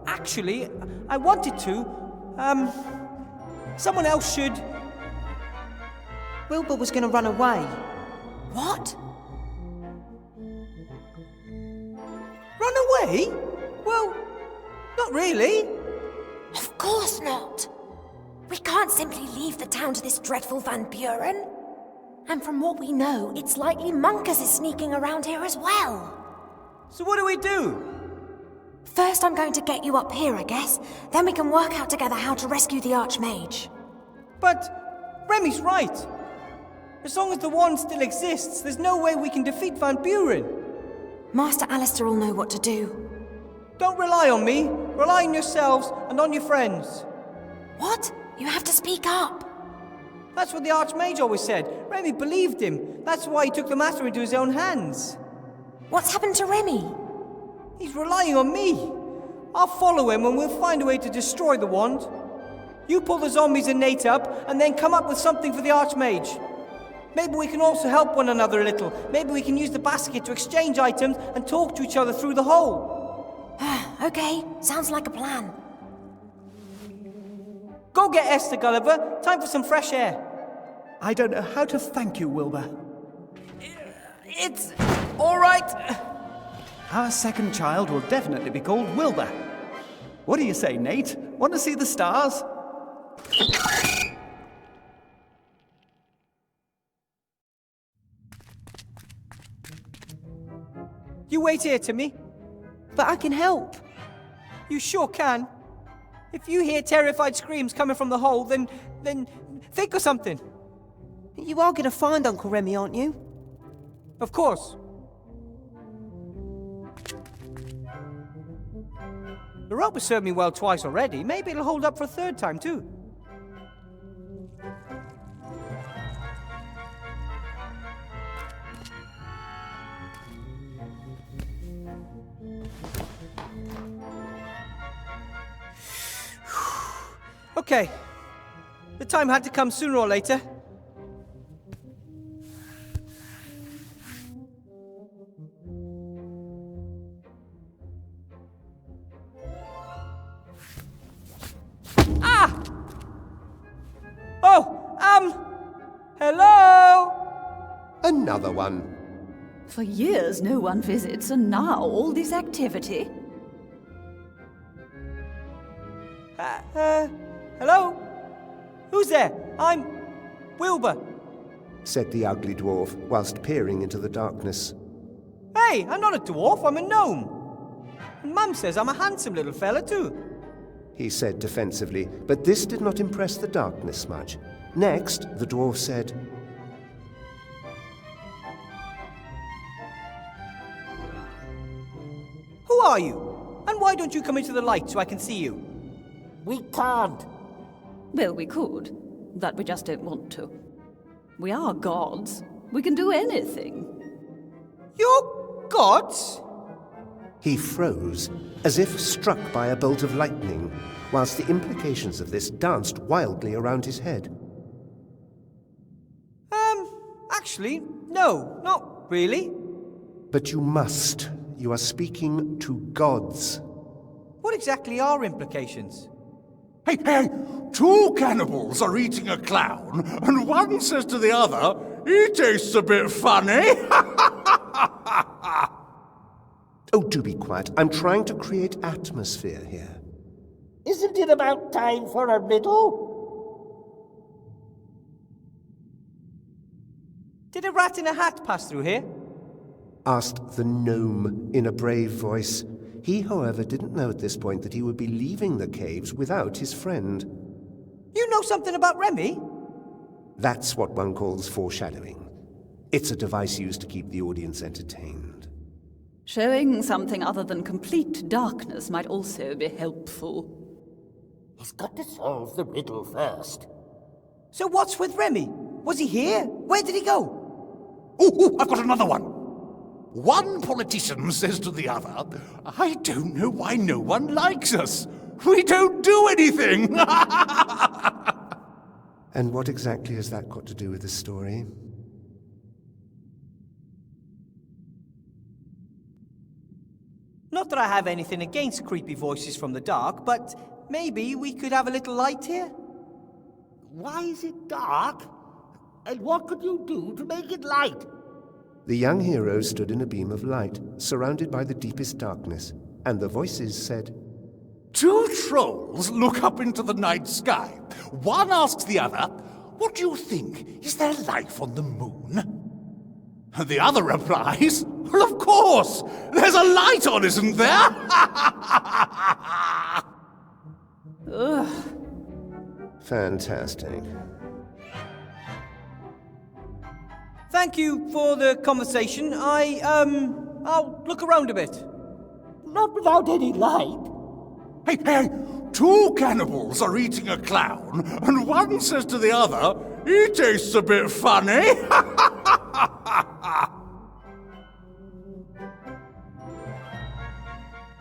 actually, I wanted to, someone else should... Wilbur was going to run away. What? Run away? Well, not really. Of course not. We can't simply leave the town to this dreadful Van Buren. And from what we know, it's likely Monkus is sneaking around here as well. So what do we do? First, I'm going to get you up here, I guess. Then we can work out together how to rescue the Archmage. But Remy's right. As long as the wand still exists, there's no way we can defeat Van Buren. Master Alistair will know what to do. Don't rely on me. Rely on yourselves and on your friends. What? You have to speak up. That's what the Archmage always said. Remy believed him. That's why he took the matter into his own hands. What's happened to Remy? He's relying on me. I'll follow him and we'll find a way to destroy the wand. You pull the zombies and Nate up, and then come up with something for the Archmage. Maybe we can also help one another a little. Maybe we can use the basket to exchange items and talk to each other through the hole. Okay, sounds like a plan. Go get Esther, Gulliver. Time for some fresh air. I don't know how to thank you, Wilbur. It's all right. Our second child will definitely be called Wilbur. What do you say, Nate? Want to see the stars? You wait here, Timmy. But I can help. You sure can. If you hear terrified screams coming from the hole, then think of something. You are going to find Uncle Remy, aren't you? Of course. The rope has served me well twice already. Maybe it'll hold up for a third time, too. Okay. The time had to come sooner or later. another one. For years no one visits, and now all this activity. Hello? Who's there? I'm Wilbur. Said the ugly dwarf, whilst peering into the darkness. Hey, I'm not a dwarf, I'm a gnome. And Mum says I'm a handsome little fella too. He said defensively, but this did not impress the darkness much. Next, the dwarf said, Who are you? And why don't you come into the light so I can see you? We can't. Well, we could. That we just don't want to. We are gods. We can do anything. You're gods? He froze, as if struck by a bolt of lightning, whilst the implications of this danced wildly around his head. Actually, no, not really. But you must. You are speaking to gods. What exactly are implications? Hey, hey! 2 cannibals are eating a clown, and one says to the other, he tastes a bit funny. Oh, do be quiet. I'm trying to create atmosphere here. Isn't it about time for a riddle? Did a rat in a hat pass through here? Asked the gnome in a brave voice. He, however, didn't know at this point that he would be leaving the caves without his friend. You know something about Remy? That's what one calls foreshadowing. It's a device used to keep the audience entertained. Showing something other than complete darkness might also be helpful. He's got to solve the riddle first. So what's with Remy? Was he here? Where did he go? Oh, I've got another one. One politician says to the other, I don't know why no one likes us. We don't do anything. And what exactly has that got to do with the story? Not that I have anything against creepy voices from the dark, but maybe we could have a little light here? Why is it dark? And what could you do to make it light? The young hero stood in a beam of light, surrounded by the deepest darkness, and the voices said, 2 trolls look up into the night sky. One asks the other, what do you think? Is there life on the moon? And the other replies, well, of course! There's a light on, isn't there? Ugh. Fantastic. Thank you for the conversation. I'll look around a bit. Not without any light. Hey, hey! 2 cannibals are eating a clown, and one says to the other, he tastes a bit funny.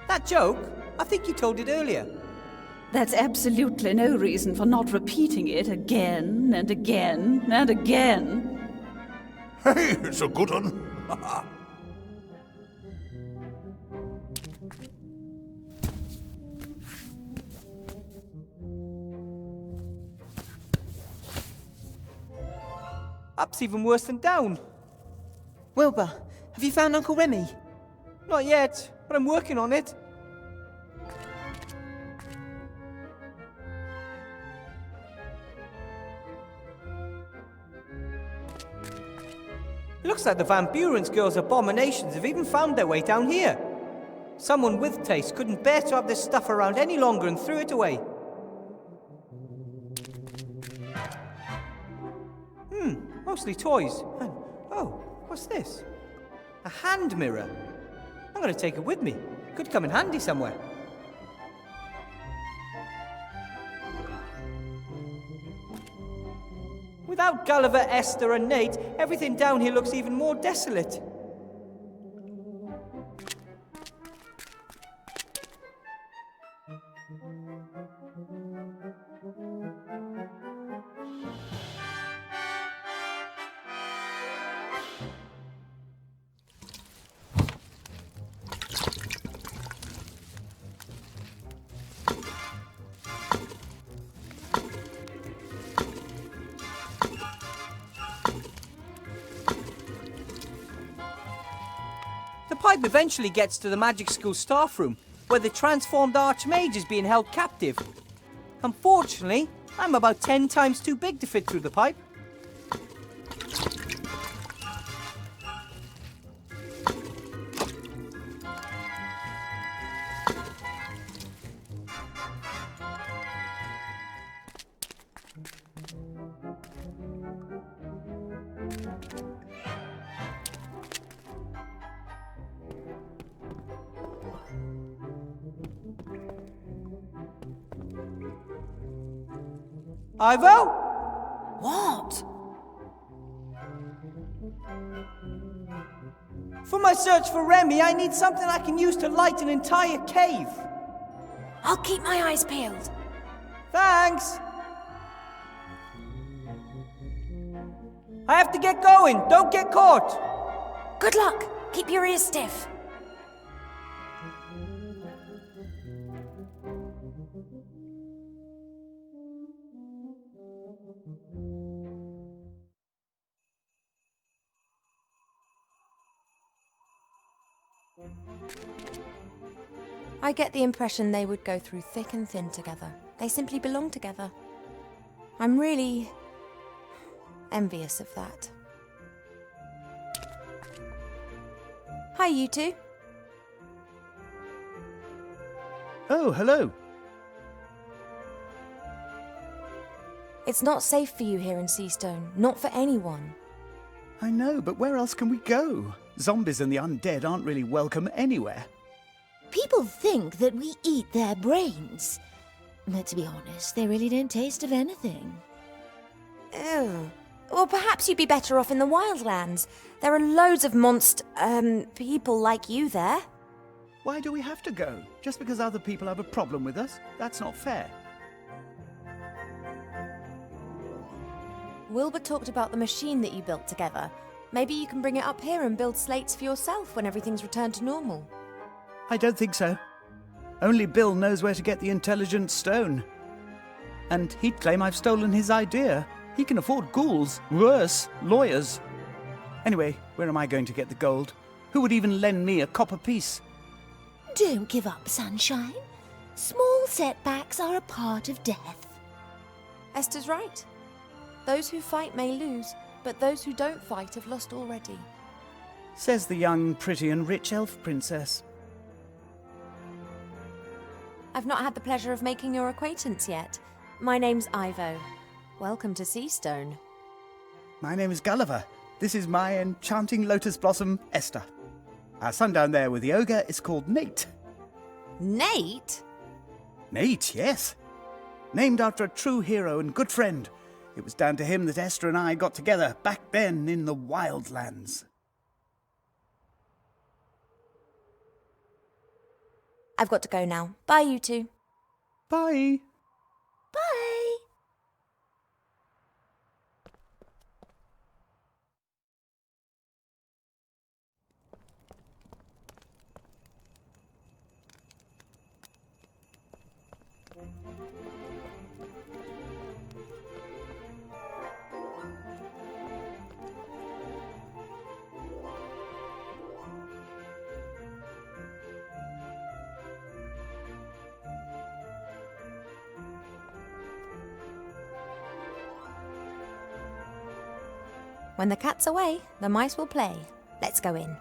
That joke? I think you told it earlier. That's absolutely no reason for not repeating it again and again and again. Hey, it's a good one. Up's even worse than down. Wilbur, have you found Uncle Remy? Not yet, but I'm working on it. It looks like the Van Buren's girls' abominations have even found their way down here. Someone with taste couldn't bear to have this stuff around any longer and threw it away. Mostly toys. And, oh, what's this? A hand mirror. I'm going to take it with me. Could come in handy somewhere. Without Gulliver, Esther, and Nate, everything down here looks even more desolate. pipe eventually gets to the magic school staff room, where the transformed archmage is being held captive. Unfortunately, I'm about 10 times too big to fit through the pipe. Ivo? What? For my search for Remy, I need something I can use to light an entire cave. I'll keep my eyes peeled. Thanks. I have to get going. Don't get caught. Good luck. Keep your ears stiff. I get the impression they would go through thick and thin together. They simply belong together. I'm really envious of that. Hi, you two. Oh, hello. It's not safe for you here in Seastone. Not for anyone. I know, but where else can we go? Zombies and the undead aren't really welcome anywhere. People think that we eat their brains. But to be honest, they really don't taste of anything. Ew. Well, perhaps you'd be better off in the wildlands. There are loads of people like you there. Why do we have to go? Just because other people have a problem with us? That's not fair. Wilbur talked about the machine that you built together. Maybe you can bring it up here and build slates for yourself when everything's returned to normal. I don't think so. Only Bill knows where to get the intelligent stone. And he'd claim I've stolen his idea. He can afford ghouls. Worse, lawyers. Anyway, where am I going to get the gold? Who would even lend me a copper piece? Don't give up, Sunshine. Small setbacks are a part of death. Esther's right. Those who fight may lose, but those who don't fight have lost already. Says the young, pretty and rich elf princess. I've not had the pleasure of making your acquaintance yet. My name's Ivo. Welcome to Seastone. My name is Gulliver. This is my enchanting lotus blossom, Esther. Our son down there with the ogre is called Nate. Nate? Nate, yes. Named after a true hero and good friend. It was down to him that Esther and I got together back then in the wildlands. I've got to go now. Bye, you two. Bye. Bye. When the cat's away, the mice will play. Let's go in.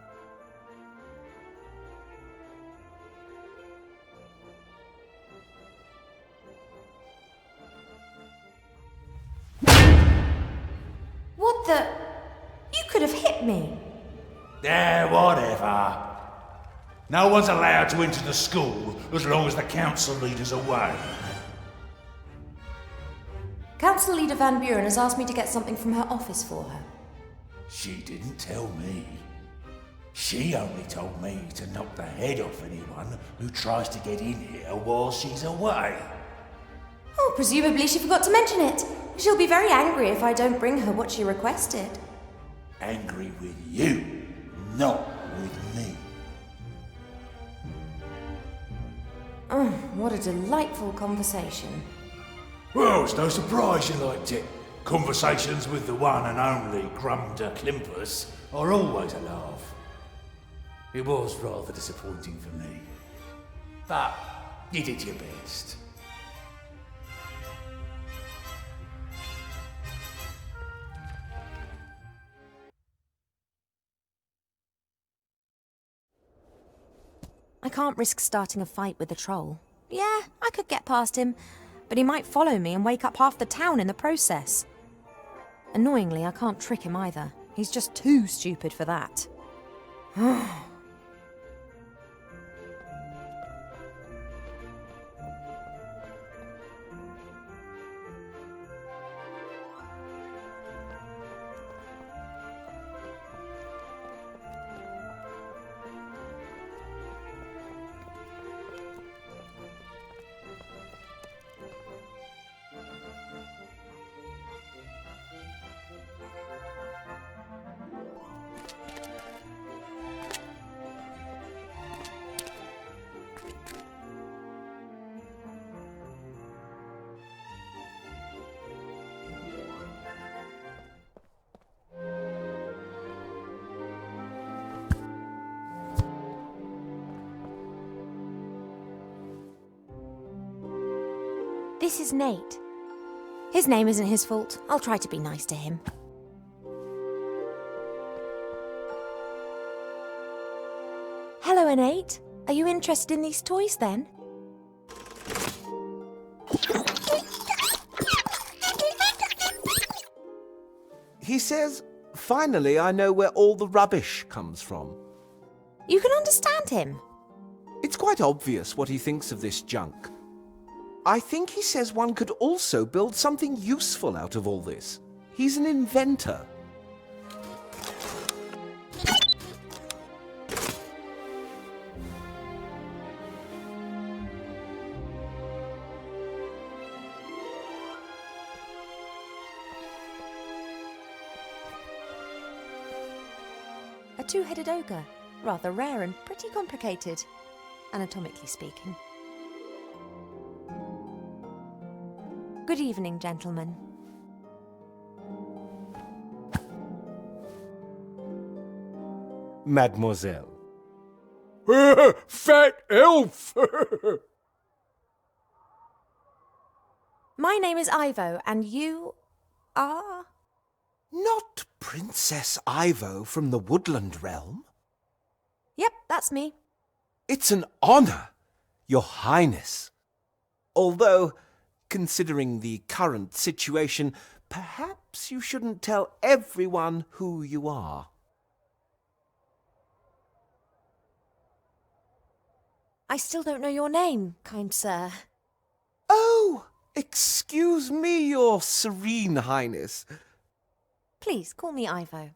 What the? You could have hit me. Whatever. No one's allowed to enter the school as long as the council leader's away. Council Leader Van Buren has asked me to get something from her office for her. She didn't tell me. She only told me to knock the head off anyone who tries to get in here while she's away. Oh, presumably she forgot to mention it. She'll be very angry if I don't bring her what she requested. Angry with you, not with me. Oh, what a delightful conversation. Well, it's no surprise you liked it. Conversations with the one and only Grumder Klimpus are always a laugh. It was rather disappointing for me. But you did your best. I can't risk starting a fight with the troll. Yeah, I could get past him, but he might follow me and wake up half the town in the process. Annoyingly, I can't trick him either. He's just too stupid for that. This is Nate. His name isn't his fault. I'll try to be nice to him. Hello, Nate. Are you interested in these toys then? He says, finally I know where all the rubbish comes from. You can understand him. It's quite obvious what he thinks of this junk. I think he says one could also build something useful out of all this. He's an inventor. A two-headed ogre. Rather rare and pretty complicated, anatomically speaking. Good evening, gentlemen. Mademoiselle. Fat elf! My name is Ivo, and you are... Not Princess Ivo from the Woodland Realm? Yep, that's me. It's an honor, Your Highness. Although, considering the current situation, perhaps you shouldn't tell everyone who you are. I still don't know your name, kind sir. Oh, excuse me, Your Serene Highness. Please, call me Ivo.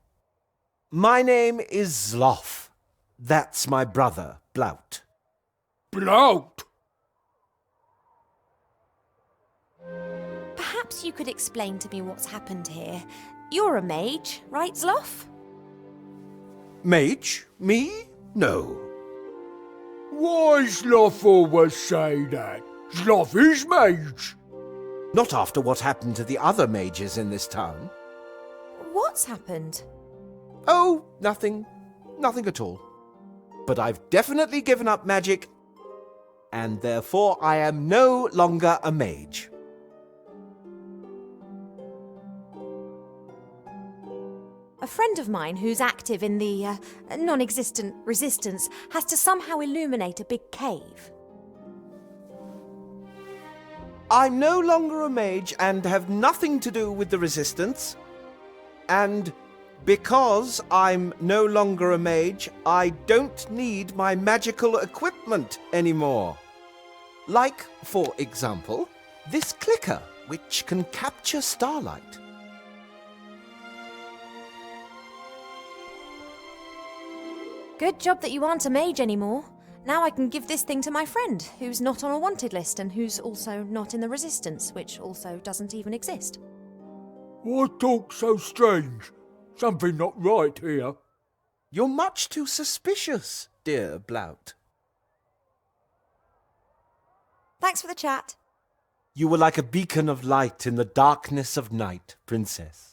My name is Zloff. That's my brother, Blout. Blout? Perhaps you could explain to me what's happened here. You're a mage, right, Zloff? Mage? Me? No. Why Zloff always say that? Zloff is mage. Not after what happened to the other mages in this town. What's happened? Oh, nothing. Nothing at all. But I've definitely given up magic, and therefore I am no longer a mage. A friend of mine who's active in the non-existent resistance has to somehow illuminate a big cave. I'm no longer a mage and have nothing to do with the resistance. And because I'm no longer a mage, I don't need my magical equipment anymore. Like, for example, this clicker, which can capture starlight. Good job that you aren't a mage anymore. Now I can give this thing to my friend, who's not on a wanted list and who's also not in the resistance, which also doesn't even exist. Why talk so strange? Something not right here. You're much too suspicious, dear Blout. Thanks for the chat. You were like a beacon of light in the darkness of night, Princess.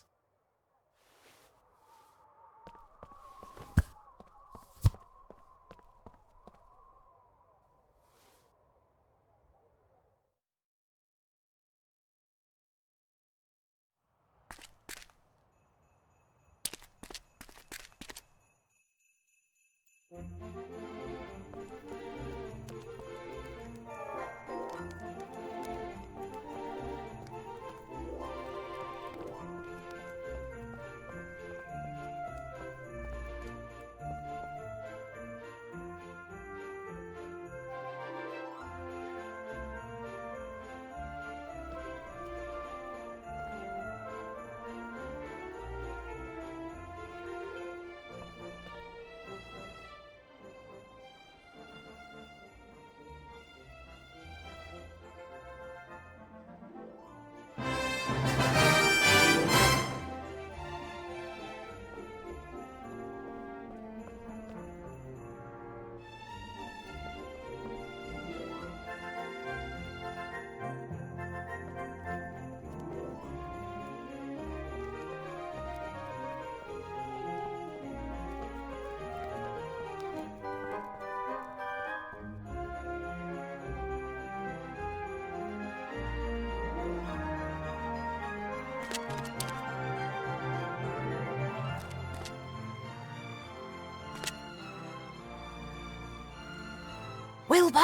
Wilbur?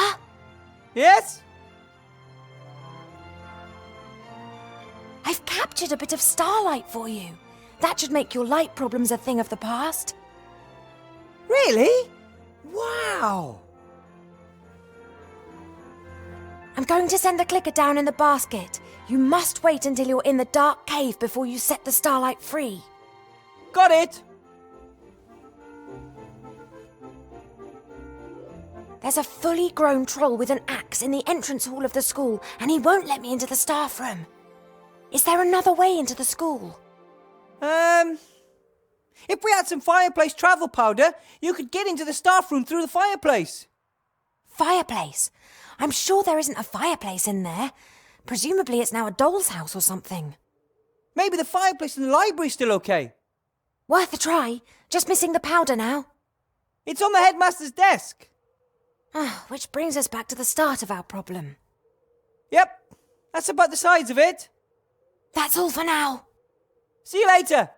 Yes? I've captured a bit of starlight for you. That should make your light problems a thing of the past. Really? Wow! I'm going to send the clicker down in the basket. You must wait until you're in the dark cave before you set the starlight free. Got it! There's a fully grown troll with an axe in the entrance hall of the school, and he won't let me into the staff room. Is there another way into the school? If we had some fireplace travel powder, you could get into the staff room through the fireplace. Fireplace? I'm sure there isn't a fireplace in there. Presumably it's now a doll's house or something. Maybe the fireplace in the library's still okay. Worth a try. Just missing the powder now. It's on the headmaster's desk. Which brings us back to the start of our problem. Yep, that's about the size of it. That's all for now. See you later.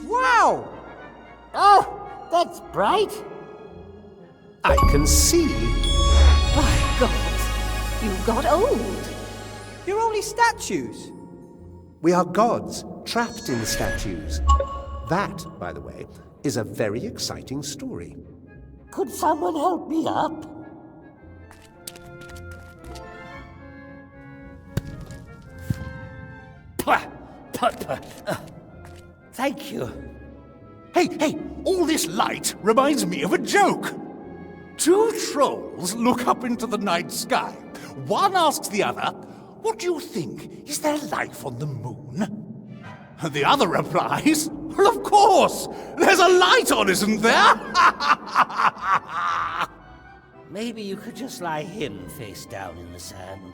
Wow! Oh, that's bright. I can see. By God, you got old. You're only statues. We are gods, trapped in statues. That, by the way, is a very exciting story. Could someone help me up? Thank you. Hey, all this light reminds me of a joke. Two trolls look up into the night sky. One asks the other, "What do you think? Is there life on the moon?" And the other replies, "Well, of course! There's a light on, isn't there?" Maybe you could just lie him face down in the sand.